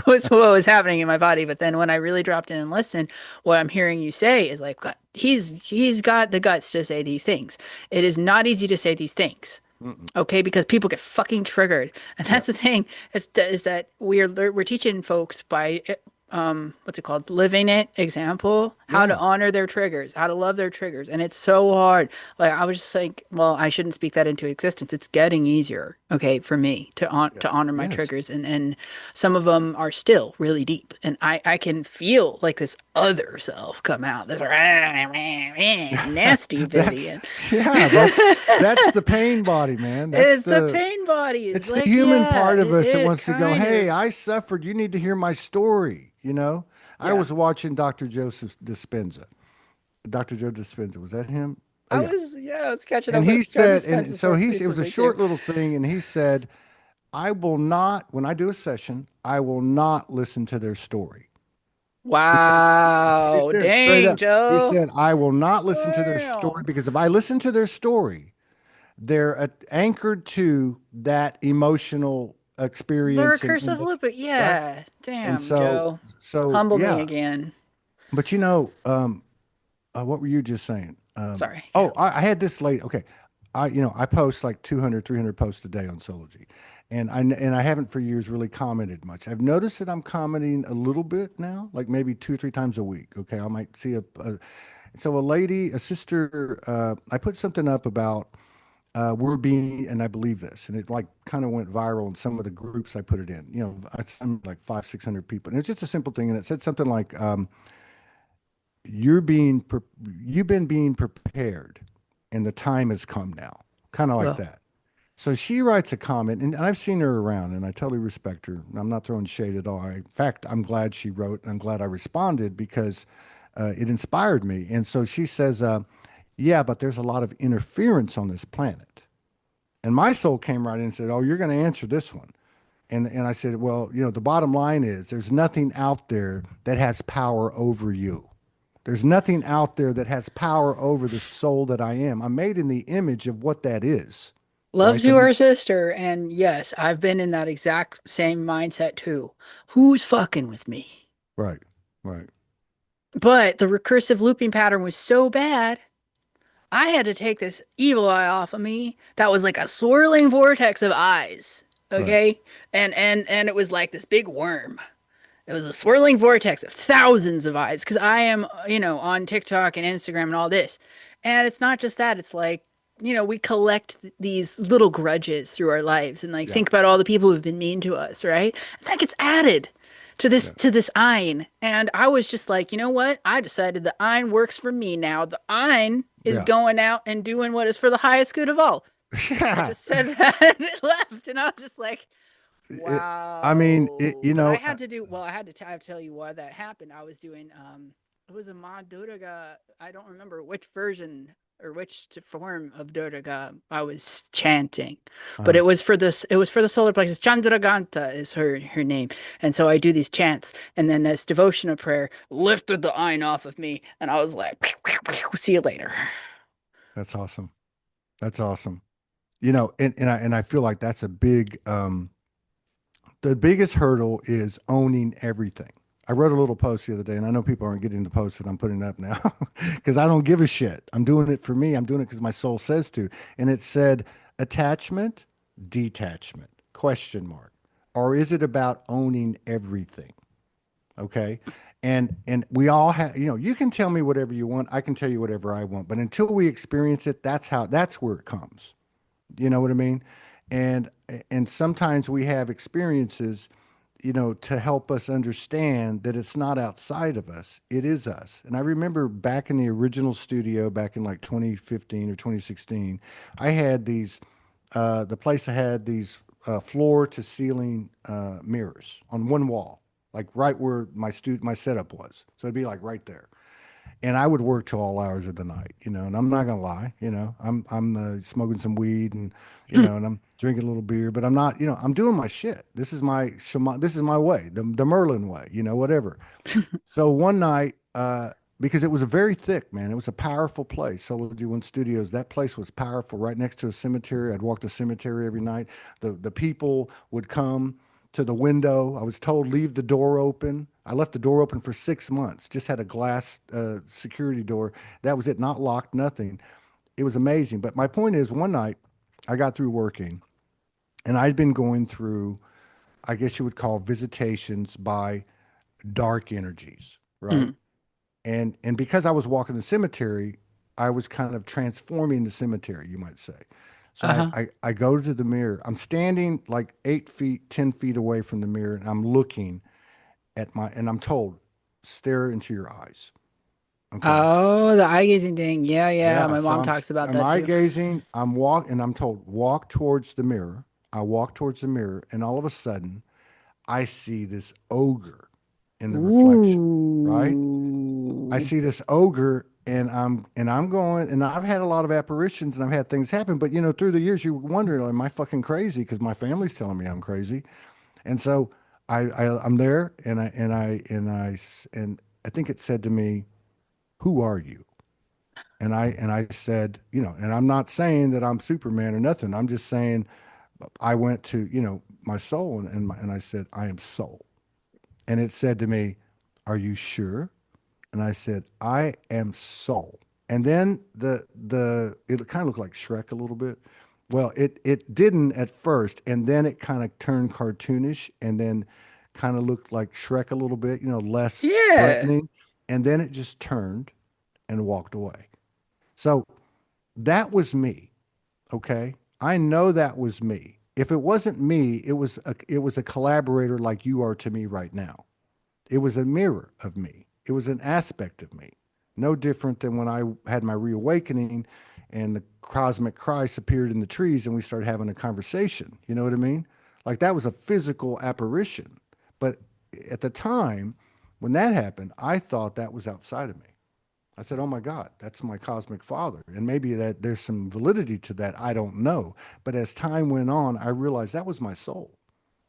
Was what was happening in my body. But then when I really dropped in and listened, what I'm hearing you say is like, God, he's got the guts to say these things. It is not easy to say these things. Mm-mm. Okay, because people get fucking triggered, and Yeah. that's the thing. Is that we're teaching folks by what's it called, living it example, how to Yeah. honor their triggers, how to love their triggers, and it's so hard. Like I was just like, well, I shouldn't speak that into existence. It's getting easier, okay, for me Yeah. to honor my Yes. triggers, and some of them are still really deep, and I can feel like this other self come out, this nasty That's Vivian. yeah, that's the pain body, man. It's the pain body. It's It's the like, human yeah, part of us that it wants to go, kind "Hey, of, I suffered. You need to hear my story." I yeah. was watching Dr. Joseph Dispenza. Dr. Joe Dispenza, was that him? Oh yeah. I was catching And up he with Joe said, and Dispenza's so work it was a recently too. short little thing, and he said, "I will not, when I do a session, I will not listen to their story." He Wow. said straight Dang, up, he Joe. said, "I will not listen to their story Damn. because if I listen to their story, they're anchored to that emotional The experience and recursive loop, but right. yeah. And Damn, so, Joe. so Humble me yeah. again. But what were you just saying? Sorry. Yeah. Oh, I had this late. Okay. I post like 200, 300 posts a day on Soulogy. And I haven't for years really commented much. I've noticed that I'm commenting a little bit now, like maybe 2 or 3 times a week. Okay. I might see so a lady, a sister, I put something up about we're being, and I believe this, and it like kind of went viral in some of the groups I put it in. I'm like 500, 600 people, and it's just a simple thing, and it said something like, "You're being, you've been being prepared, and the time has come now," kind of like Well, that. So she writes a comment, and I've seen her around, and I totally respect her. I'm not throwing shade at all. In fact, I'm glad she wrote, and I'm glad I responded because it inspired me. And so she says, "Yeah, but there's a lot of interference on this planet." And my soul came right in and said, "Oh, you're going to answer this one." And I said, "Well, the bottom line is there's nothing out there that has power over you. There's nothing out there that has power over the soul that I am. I'm made in the image of what that is, love right? to her sister, and yes, I've been in that exact same mindset too. Who's fucking with me? Right, right. But the recursive looping pattern was so bad I had to take this evil eye off of me that was like a swirling vortex of eyes. Right. Okay? And it was like this big worm. It was a swirling vortex of thousands of eyes because I am, on TikTok and Instagram and all this. And it's not just that, it's like, we collect these little grudges through our lives and like Yeah, think about all the people who've been mean to us, right? And that gets added yeah, to this ein. And I was just like, you know what? I decided the ein works for me now. The ein is yeah, going out and doing what is for the highest good of all. I yeah. just said that and it left. And I was just like, It, I mean, wow. But I had to do, well, I have to tell you why that happened. I was doing, it was a Ma Durga. I don't remember which version or which form of Durga I was chanting, but uh, it was for the solar plexus. Chandraganta is her name. And so I do these chants, and then this devotional prayer lifted the ein off of me. And I was like, see you later. that's awesome. That's awesome. And I feel like that's a big the biggest hurdle is owning everything. I wrote a little post the other day, and I know people aren't getting the post that I'm putting up now because I don't give a shit. I'm doing it for me. I'm doing it because my soul says to. And it said attachment, detachment, question mark. Or is it about owning everything? Okay. And we all have, you can tell me whatever you want. I can tell you whatever I want. But until we experience it, that's where it comes. You know what I mean? And and sometimes we have experiences, to help us understand that it's not outside of us. It is us. And I remember back in the original studio back in like 2015 or 2016, I had the place I had these floor to ceiling mirrors on one wall, like right where my setup was. So it'd be like right there. and I would work till all hours of the night, and I'm not gonna lie, I'm smoking some weed and and I'm drinking a little beer, but I'm not, I'm doing my shit. This is my this is my way, the Merlin way, whatever. So one night, because it was a very thick, man, it was a powerful place. Soulogy One Studios, that place was powerful, right next to a cemetery. I'd walk the cemetery every night. The people would come to the window. I was told leave the door open. I left the door open for 6 months. Just had a glass security door. That was it, not locked, nothing. It was amazing. But my point is, one night I got through working, and I'd been going through, I guess you would call visitations by dark energies, right? Mm. And because I was walking the cemetery, I was kind of transforming the cemetery, you might say. So Uh-huh. I go to the mirror. I'm standing like 8 feet, 10 feet away from the mirror, and I'm looking and I'm told, stare into your eyes. Okay. Oh, the eye gazing thing. Yeah, yeah. Yeah. My So mom talks about I'm that eye too. gazing. And I'm told, walk towards the mirror. I walk towards the mirror, and all of a sudden, I see this ogre in the reflection, right? I Ooh. see this ogre, and I'm going, and I've had a lot of apparitions and I've had things happen, but through the years you wonder, am I fucking crazy? Because my family's telling me I'm crazy. And so I'm there, and I think it said to me, who are you? And I said, and I'm not saying that I'm Superman or nothing. I'm just saying I went to, my soul, and I said, I am soul. And it said to me, are you sure? And I said, I am soul. And then it kind of looked like Shrek a little bit. Well, it didn't at first, and then it kind of turned cartoonish, and then kind of looked like Shrek a little bit, less Yeah. threatening. And then it just turned and walked away. So that was me. Okay. I know that was me. If it wasn't me, it was a collaborator like you are to me right now. It was a mirror of me. It was an aspect of me. No different than when I had my reawakening and the cosmic Christ appeared in the trees and we started having a conversation. You know what I mean? Like that was a physical apparition. But at the time when that happened, I thought that was outside of me. I said, "Oh my God, that's my cosmic father." And maybe that there's some validity to that. I don't know. But as time went on, I realized that was my soul.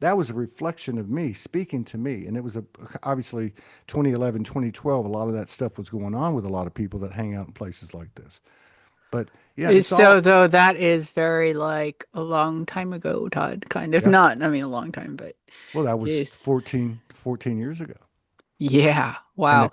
That was a reflection of me speaking to me. And it was obviously 2011, 2012, a lot of that stuff was going on with a lot of people that hang out in places like this. But yeah, it's So all, though that is very like a long time ago, Todd, kind of yeah. not, I mean a long time, but Well, that was jeez. 14 years ago. Yeah. And Wow.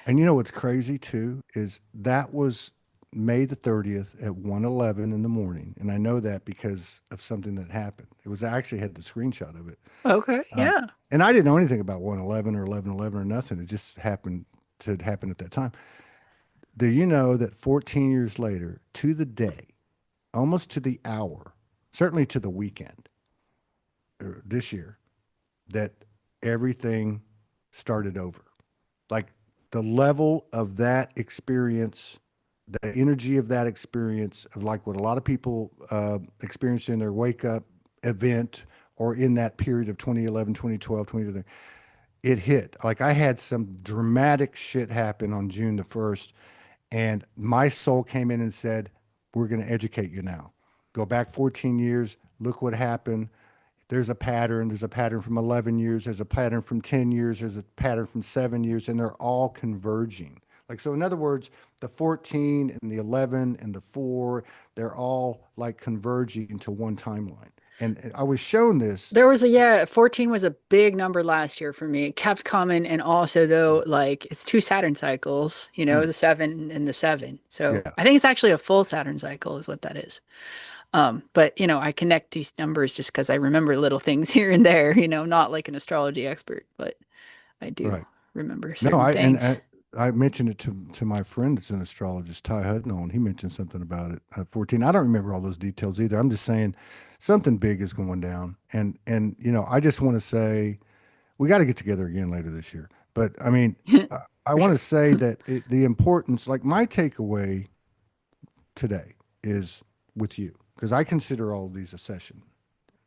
and you know what's crazy too is that was May the 30th at 1:11 in the morning. And I know that because of something that happened. I actually had the screenshot of it. Okay. Um, Yeah. and I didn't know anything about 1:11 or 11:11 or nothing. It just happened to happen at that time. Do you know that 14 years later, to the day, almost to the hour, certainly to the weekend, this year, that everything started over? Like the level of that experience, the energy of that experience, of like what a lot of people experience in their wake up event or in that period of 2011, 2012, 2013, it hit. Like I had some dramatic shit happen on June the 1st, and my soul came in and said, we're going to educate you now. Go back 14 years, look what happened. There's a pattern. There's a pattern from 11 years. There's a pattern from 10 years. There's a pattern from 7 years, and they're all converging. Like, so in other words, the 14 and the 11 and the 4, they're all like converging into one timeline. And I was shown this. There was a yeah, 14 was a big number last year for me. It kept coming, and also though, like it's two Saturn cycles, Mm, the 7 and the 7. So yeah, I think it's actually a full Saturn cycle is what that is. But I connect these numbers just because I remember little things here and there, not like an astrology expert, but I do right. remember No, certain I things. I mentioned it to my friend that's an astrologist, Ty Hudnall, and he mentioned something about it. 14. I don't remember all those details either. I'm just saying something big is going down, and I just want to say we got to get together again later this year. But I mean, I For want to sure. say that the importance, like my takeaway today, is with you because I consider all of these a session,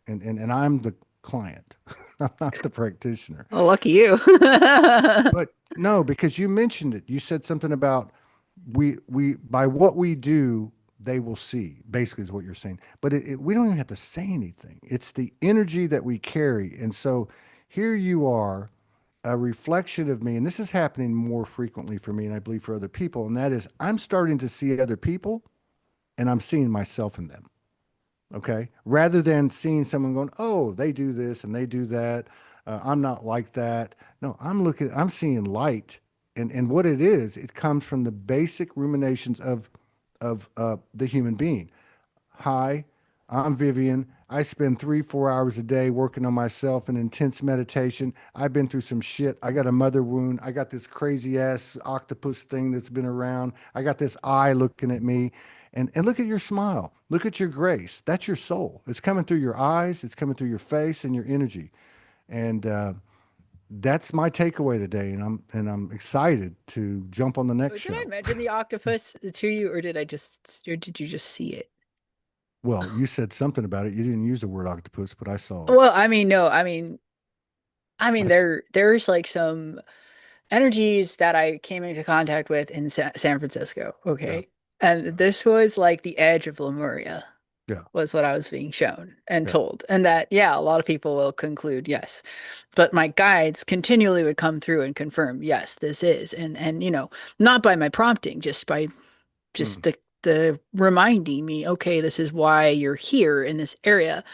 and I'm the client. I'm not the practitioner. Oh, lucky you. But no, because you mentioned it. You said something about we by what we do, they will see. Basically, is what you're saying. But we don't even have to say anything. It's the energy that we carry, and so here you are, a reflection of me, and this is happening more frequently for me, and I believe for other people, and that is I'm starting to see other people, and I'm seeing myself in them. Okay. Rather than seeing someone going, oh, they do this and they do that. I'm not like that. No, I'm seeing light. And what it is, it comes from the basic ruminations of the human being. Hi, I'm Vivian. I spend 3, 4 hours a day working on myself in intense meditation. I've been through some shit. I got a mother wound. I got this crazy ass octopus thing that's been around. I got this eye looking at me. And look at your smile. Look at your grace. That's your soul. It's coming through your eyes, it's coming through your face and your energy. And that's my takeaway today. And I'm excited to jump on the next Did I show. mention the octopus to you, or did you just see it? Well, you said something about it. You didn't use the word octopus, but I saw it. Well, I mean, no, I I mean, s there's like some energies that I came into contact with in San Francisco. Yeah, Okay. And this was like the edge of Lemuria, yeah, was what I was being shown and yeah. told. And that, yeah, a lot of people will conclude, yes. But my guides continually would come through and confirm, yes, this is. And not by my prompting, just by just Mm, the reminding me, okay, this is why you're here in this area.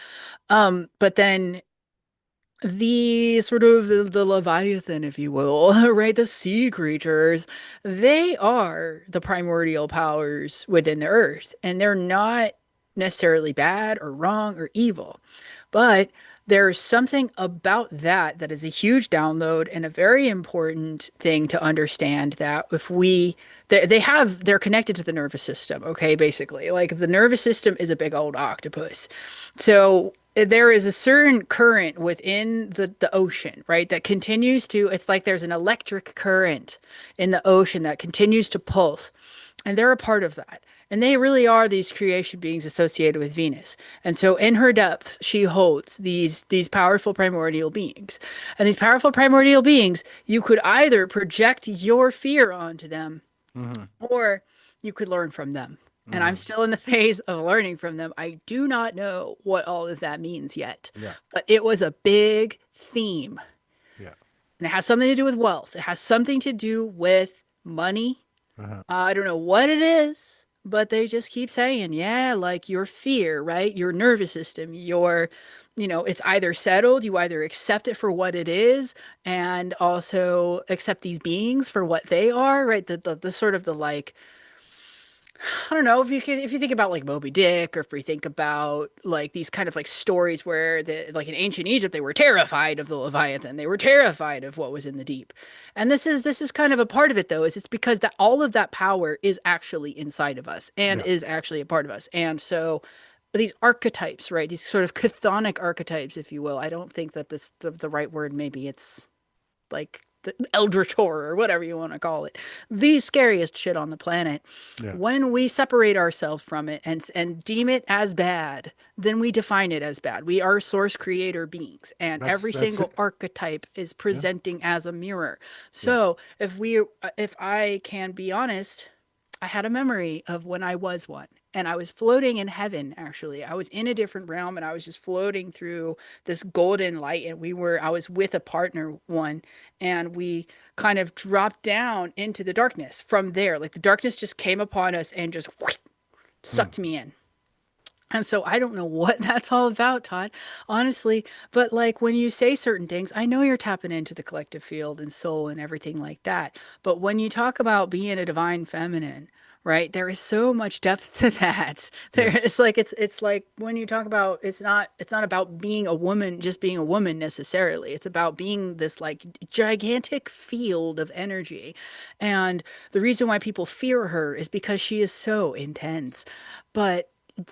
But then the sort of the Leviathan, if you will, right? The sea creatures, they are the primordial powers within the earth, and they're not necessarily bad or wrong or evil, but there's something about that is a huge download and a very important thing to understand that if we they're connected to the nervous system, okay, basically. Like the nervous system is a big old octopus. So there is a certain current within the ocean, right? That continues to, it's like there's an electric current in the ocean that continues to pulse. And they're a part of that. And they really are these creation beings associated with Venus. And so in her depths, she holds these powerful primordial beings. And these powerful primordial beings, you could either project your fear onto them hmm or you could learn from them. And I'm hmm still in the phase of learning from them. I do not know what all of that means yet, Yeah, but it was a big theme. yeah. And it has something to do with wealth, it has something to do with money. Uh-huh. I don't know what it is, but they just keep saying, yeah, like your fear, right? Your nervous system, it's either settled, you either accept it for what it is, and also accept these beings for what they are, right? The sort of the like, I don't know if you think about like Moby Dick, or if we think about like these kind of like stories where like in ancient Egypt they were terrified of the Leviathan, they were terrified of what was in the deep, and this is kind of a part of it though, is it's because that all of that power is actually inside of us and Yeah. is actually a part of us, and so these archetypes, right? These sort of chthonic archetypes, if you will. I don't think that the right word. Maybe it's like the eldritch horror or whatever you want to call it, the scariest shit on the planet. Yeah. When we separate ourselves from it and deem it as bad, then we define it as bad. We are source creator beings, and every That's single it. archetype is Yeah. presenting as a mirror. Yeah. So if I can be honest, I had a memory of when I was one. And I was floating in heaven, actually. I was in a different realm and I was just floating through this golden light. And I was with a partner one, and we kind of dropped down into the darkness from there. Like the darkness just came upon us and just Mm. sucked me in. And so I don't know what that's all about, Todd, honestly. But like when you say certain things, I know you're tapping into the collective field and soul and everything like that. But when you talk about being a divine feminine, right, there is so much depth to that. Yes. It's like when you talk about, it's not about being a woman, just being a woman necessarily. It's about being this like gigantic field of energy. And the reason why people fear her is because she is so intense. But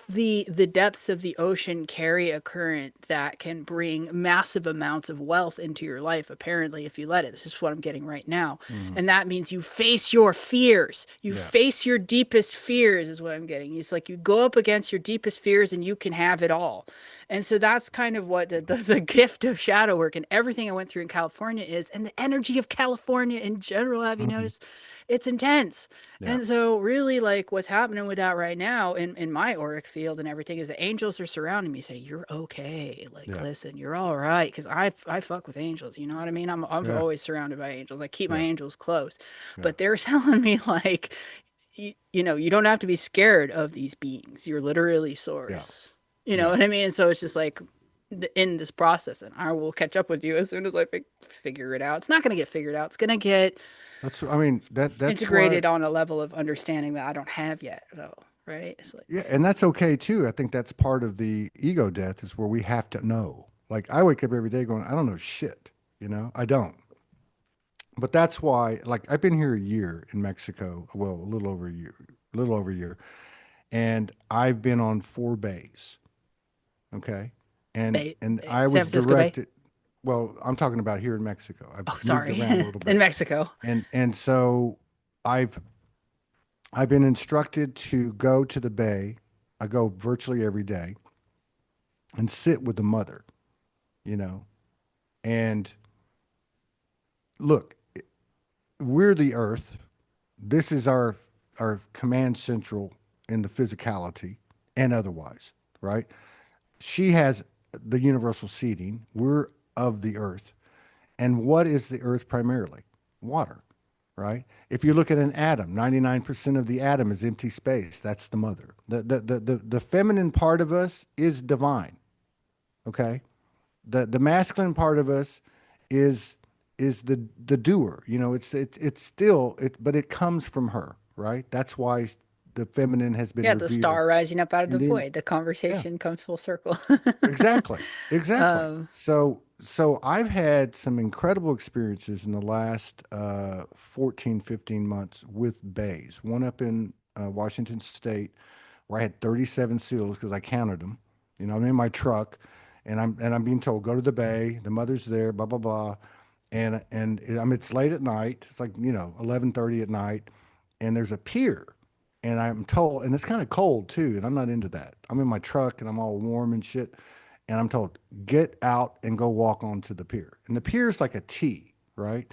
the depths of the ocean carry a current that can bring massive amounts of wealth into your life, apparently, if you let it. This is what I'm getting right now. Hmm. And that means you face your fears. You Yeah. face your deepest fears, is what I'm getting. It's like you go up against your deepest fears and you can have it all. And so that's kind of what the gift of shadow work and everything I went through in California is. And the energy of California in general, have you Hmm. noticed? It's intense. Yeah. And so really like what's happening with that right now in my auric field and everything is the angels are surrounding me say, you're okay. Like, Yeah. listen, you're all right. Cause I fuck with angels. You know what I mean? I'm Yeah. always surrounded by angels. I keep my Yeah. angels close, Yeah. but they're telling me like, you know, you don't have to be scared of these beings. You're literally Yeah. source. You know Yeah. what I mean? So it's just like in this process and I will catch up with you as soon as I figure it out. It's not going to get figured out. It's going to get I mean, that's why, integrated on a level of understanding that I don't have yet, though, right? It's like, yeah, and that's okay too. I think that's part of the ego death is where we have to know. Like I wake up every day going, I don't know shit, I don't. But that's why, like, I've been here a year in Mexico, well, a little over a year, and I've been on 4 bays, okay? And I San was Francisco Bay. directed, well, I'm talking about here in Mexico. I've Oh, moved sorry, around a little in bit. Mexico. And so I've I've been instructed to go to the bay. I go virtually every day and sit with the mother, you know. And look, we're the earth. This is our command central in the physicality and otherwise, right? She has the universal seating. We're of the earth. And what is the earth primarily? Water, right? If you look at an atom, 99% of the atom is empty space. That's the mother. The feminine part of us is divine, okay? The masculine part of us is the doer. It's still but it comes from her, right? That's why the feminine has been Yeah, the revealed. star rising up out of the And then void. The yeah, conversation comes full circle. exactly. Exactly. um, So I've had some incredible experiences in the last 14, 15 months with bays. One up in Washington State where I had 37 seals because I counted them. I'm in my truck and I'm being told go to the bay, the mother's there, blah blah blah. It's late at night. It's like, 11:30 at night and there's a pier and I'm told, and it's kind of cold too, and I'm not into that. I'm in my truck and I'm all warm and shit. And I'm told, get out and go walk onto the pier. And the pier is like a T, right?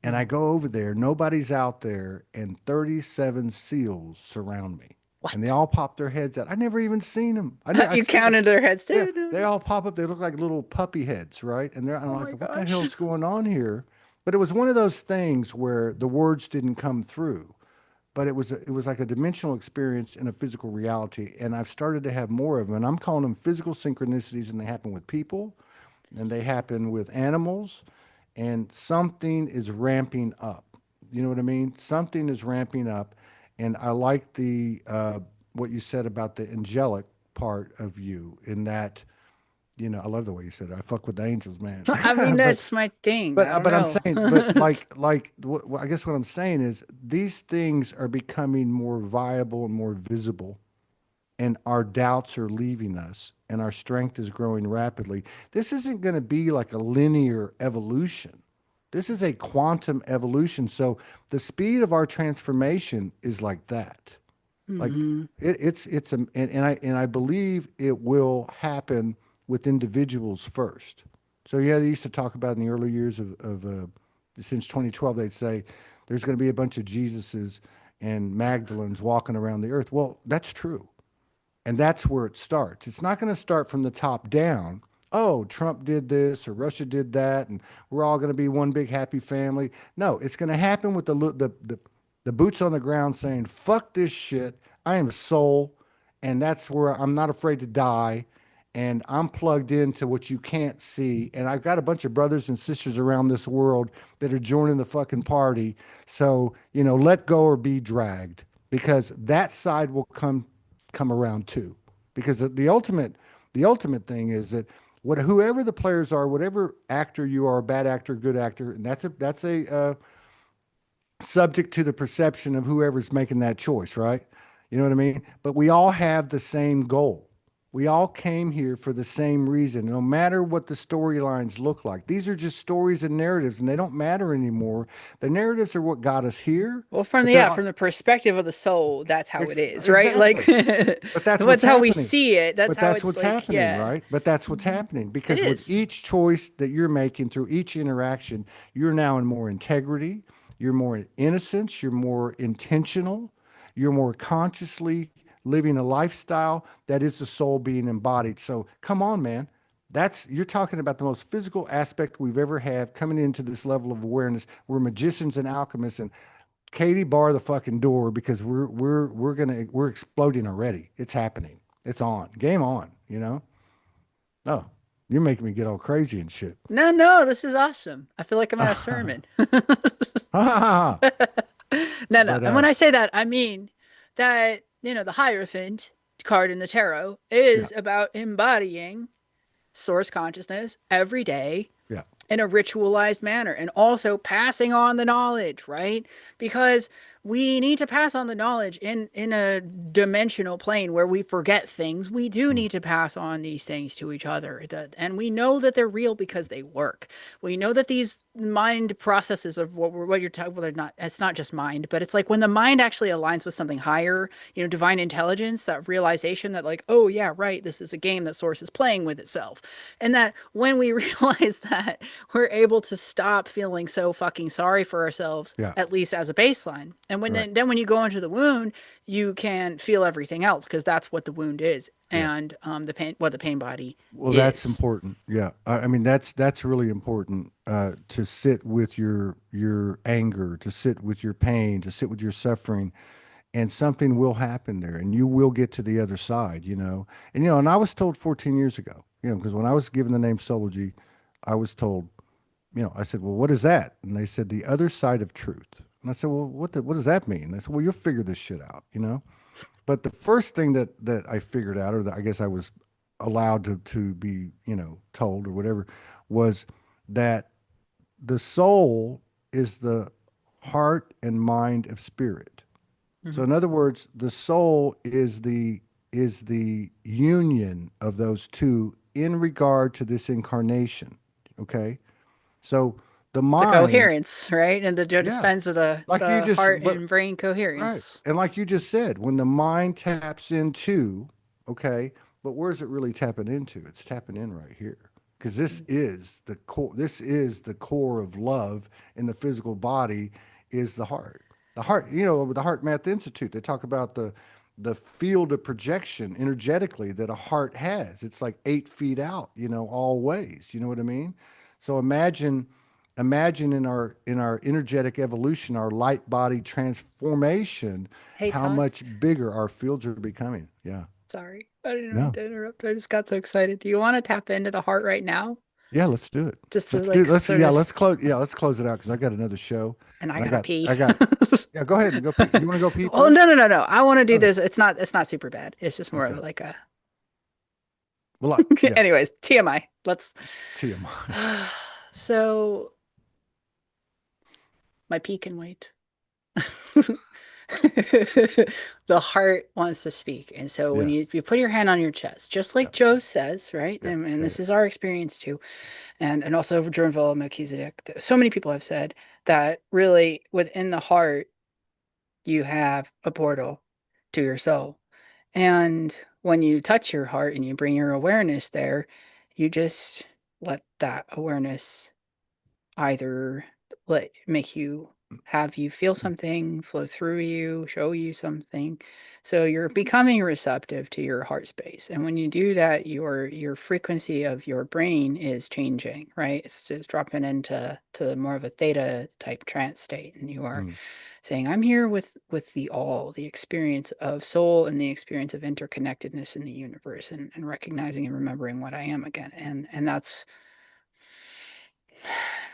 And I go over there, nobody's out there, and 37 seals surround me. And they what? all pop their heads out. I never even seen them. I You see them. counted their heads Yeah, too? they all pop up. They look like little puppy heads, right? And I'm Oh like, my what the gosh. hell's going on here? But it was one of those things where the words didn't come through, but it was like a dimensional experience in a physical reality, and I've started to have more of them. And I'm calling them physical synchronicities, and they happen with people, and they happen with animals, and something is ramping up. You know what I mean? Something is ramping up, and I like the what you said about the angelic part of you in that. I love the way you said it. I fuck with the angels, man. I mean, but that's my thing. but I don't but I'm know. saying, but like I guess what I'm saying is these things are becoming more viable and more visible, and our doubts are leaving us, and our strength is growing rapidly. This isn't going to be like a linear evolution. This is a quantum evolution. So the speed of our transformation is like that. Like Hmm. it's and I believe it will happen with individuals first. So yeah, they used to talk about in the early years of since 2012, they'd say there's going to be a bunch of Jesuses and Magdalens walking around the earth. Well, that's true. And that's where it starts. It's not going to start from the top down. Oh, Trump did this or Russia did that, and we're all going to be one big happy family. No, it's going to happen with the boots on the ground saying, "Fuck this shit. I am a soul, and that's where I'm not afraid to die, and I'm plugged into what you can't see, and I've got a bunch of brothers and sisters around this world that are joining the fucking party. So let go or be dragged, because that side will come around too. Because the ultimate thing is that whoever the players are, whatever actor you are, bad actor, good actor, and that's a subject to the perception of whoever's making that choice, right? You know what I mean? But we all have the same goal. We all came here for the same reason, no matter what the storylines look like. These are just stories and narratives, and they don't matter anymore. The narratives are what got us here, Well, from but the they're yeah, from the perspective of the soul, that's how it is, right? Like exactly. But that's what's what's how we happening. see it. That's But how that's it's what's like, happening, yeah. right? But that's what's Mhm. happening It because with is. each choice that you're making through each interaction, you're now in more integrity, you're more in innocence, you're more intentional, you're more consciously living a lifestyle that is the soul being embodied. So come on, man. That's you're talking about the most physical aspect we've ever had coming into this level of awareness. We're magicians and alchemists, and Katie, bar the fucking door because we're exploding already. It's happening. It's on. Game on. You know. Oh, you're making me get all crazy and shit. No, no, this is awesome. I feel like I'm at a sermon. No, no. but And when I say that, I mean that, the Hierophant card in the tarot yeah, is about embodying source consciousness every day yeah, in a ritualized manner and also passing on the knowledge, right? Because we need to pass on the knowledge in a dimensional plane where we forget things. We do mm, need to pass on these things to each other. And we know that they're real because they work. We know that these mind processes of what you're talking about, not, it's not just mind, but it's like when the mind actually aligns with something higher, divine intelligence, that realization that like, oh yeah, right, this is a game that source is playing with itself. And that when we realize that, we're able to stop feeling so fucking sorry for ourselves, yeah. at least as a baseline. And when Right. then when you go into the wound, you can feel everything else because that's what the wound is, Yeah. and the pain, what the pain body Well, that's is. important. Yeah. I mean, that's really important to sit with your anger, to sit with your pain, to sit with your suffering, and something will happen there, and you will get to the other side. And I was told 14 years ago, because when I was given the name Soulogy, I was told, I said, well, what is that? And they said, the other side of truth. And I said, well, what does that mean? And they said, well, you'll figure this shit out. But the first thing that I figured out, or that I guess I was allowed to be, told or whatever, was that the soul is the heart and mind of spirit. So Mhm. in other words, the soul is the union of those two in regard to this incarnation. Okay? So the The mind, coherence, right? And the yeah, dispense of the like you the just, heart but and brain right. coherence. And like you just said, when the mind taps into, okay, but where's it really tapping into? It's tapping in right here. Because this is the core of love in the physical body is the heart. The heart, with the Heart Math Institute, they talk about the field of projection energetically that a heart has. It's like 8 feet out, all ways. You know what I mean? So imagine in our energetic evolution, our light body transformation, Hey, how Todd. much bigger our fields are becoming. Yeah. Sorry, I didn't mean No. to interrupt. I just got so excited. Do you want to tap into the heart right now? Yeah, let's do it. Just to Let's do like let's sort yeah, of, let's close let's close it out because I got another show and I and I gotta got pee. I got yeah, go ahead and go pee. You want to go pee Well, no, first? no, no, no. I want to do Okay. this. It's not super bad. It's just more of Okay. like a. Well, yeah, Anyways, TMI. Let's. TMI. So my pee can wait. The heart wants to speak. And so when Yeah. you put your hand on your chest, just Yeah. like Joe says, right? Yeah. And Yeah. this is our experience too. And also over Jornville Melchizedek, so many people have said that really within the heart, you have a portal to your soul. And when you touch your heart and you bring your awareness there, you just let that awareness either let make you have you feel something flow through you, show you something. So you're becoming receptive to your heart space. And when you do that, your frequency of your brain is changing, right? It's just dropping into more of a theta type trance state. And you are Mm, saying, I'm here with the all, the experience of soul and the experience of interconnectedness in the universe, and recognizing and remembering what I am again. And that's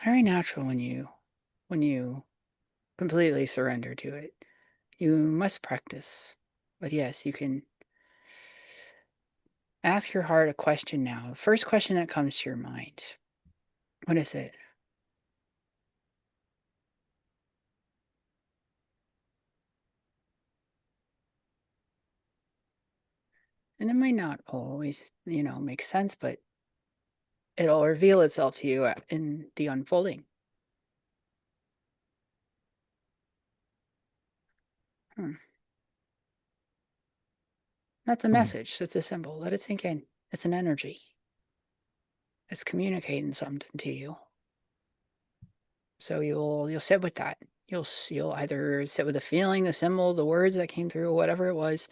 very natural when you completely surrender to it. You must practice. But yes, you can ask your heart a question now. First question that comes to your mind. What is it? And it might not always, make sense, but it'll reveal itself to you in the unfolding. Hmm. That's a Hmm. message. That's a symbol. Let it sink in. It's an energy. It's communicating something to you. So you'll sit with that. You'll either sit with the feeling, the symbol, the words that came through, whatever it was,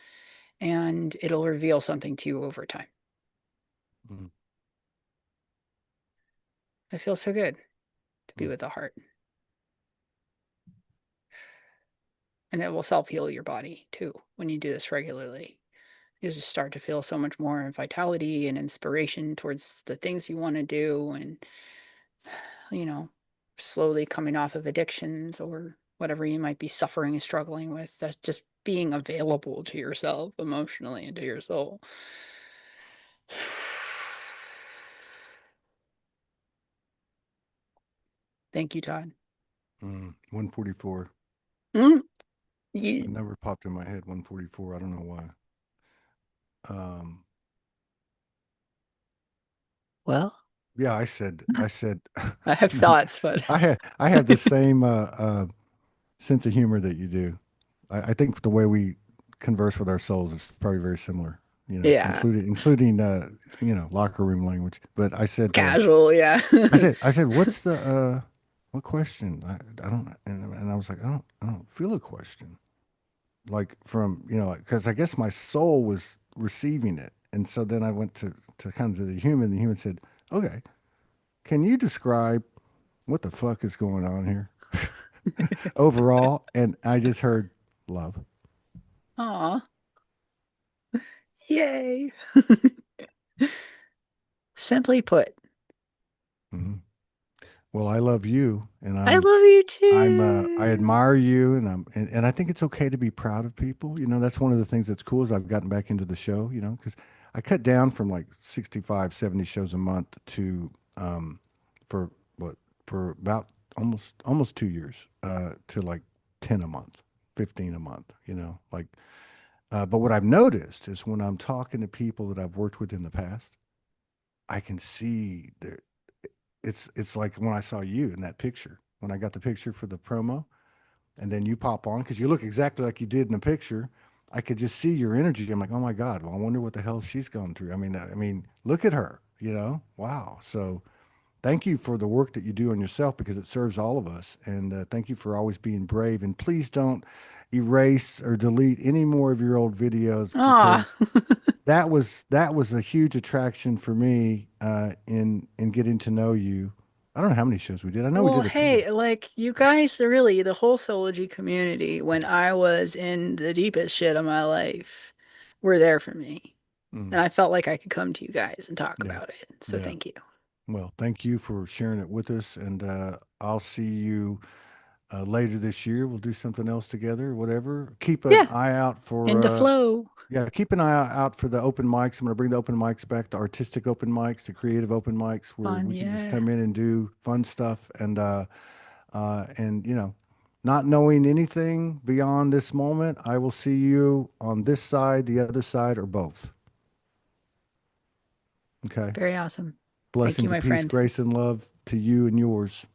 and it'll reveal something to you over time. Hmm. It feels so good to be Hmm. with the heart. And it will self-heal your body too when you do this regularly. You just start to feel so much more vitality and inspiration towards the things you want to do and you know, slowly coming off of addictions or whatever you might be suffering and struggling with. That's just being available to yourself emotionally and to your soul. Thank you, Todd. 144. Mm, A ye- number popped in my head, 144. I don't know why. Um, well, yeah, I said, I have thoughts, but I have the same sense of humor that you do. I think the way we converse with our souls is probably very similar. yeah, Including locker room language. But casual, yeah. I said, what's the what question? I don't, and I was like, I don't feel a question. Like from because I guess my soul was receiving it, and so then I went to kind of to the human. The human said, okay, can you describe what the fuck is going on here overall? And I just heard love. Aw, yay. Simply put, Hmm. Well, I love you, and I love you I too. admire you, and I think it's okay to be proud of people. That's one of the things that's cool is I've gotten back into the show. Because I cut down from like 65, 70 shows a month to for what for about almost 2 years to like 10 a month, 15 a month. But what I've noticed is when I'm talking to people that I've worked with in the past, I can see there. It's like when I saw you in that picture when I got the picture for the promo and then you pop on because you look exactly like you did in the picture. I could just see your energy. I'm like, oh my God, well, I wonder what the hell she's going through. I mean, look at her, wow. So thank you for the work that you do on yourself because it serves all of us. And thank you for always being brave. And please don't erase or delete any more of your old videos Aw. because that was a huge attraction for me in getting to know you. I don't know how many shows we did. I know we Well, did a few. hey, like you guys are really the whole Soulogy community when I was in the deepest shit of my life were there for me. Mm, And I felt like I could come to you guys and talk yeah, about it. So yeah. thank you. Well, thank you for sharing it with us, and I'll see you later this year. We'll do something else together, whatever. Keep an Yeah, eye out for, in the flow. yeah, keep an eye out for the open mics. I'm going to bring the open mics back, the artistic open mics, the creative open mics, where Fun, we can just yeah. come in and do fun stuff, and not knowing anything beyond this moment, I will see you on this side, the other side, or both. Okay. Very awesome. Thank you, Blessings of my peace, friend. grace, and love to you and yours.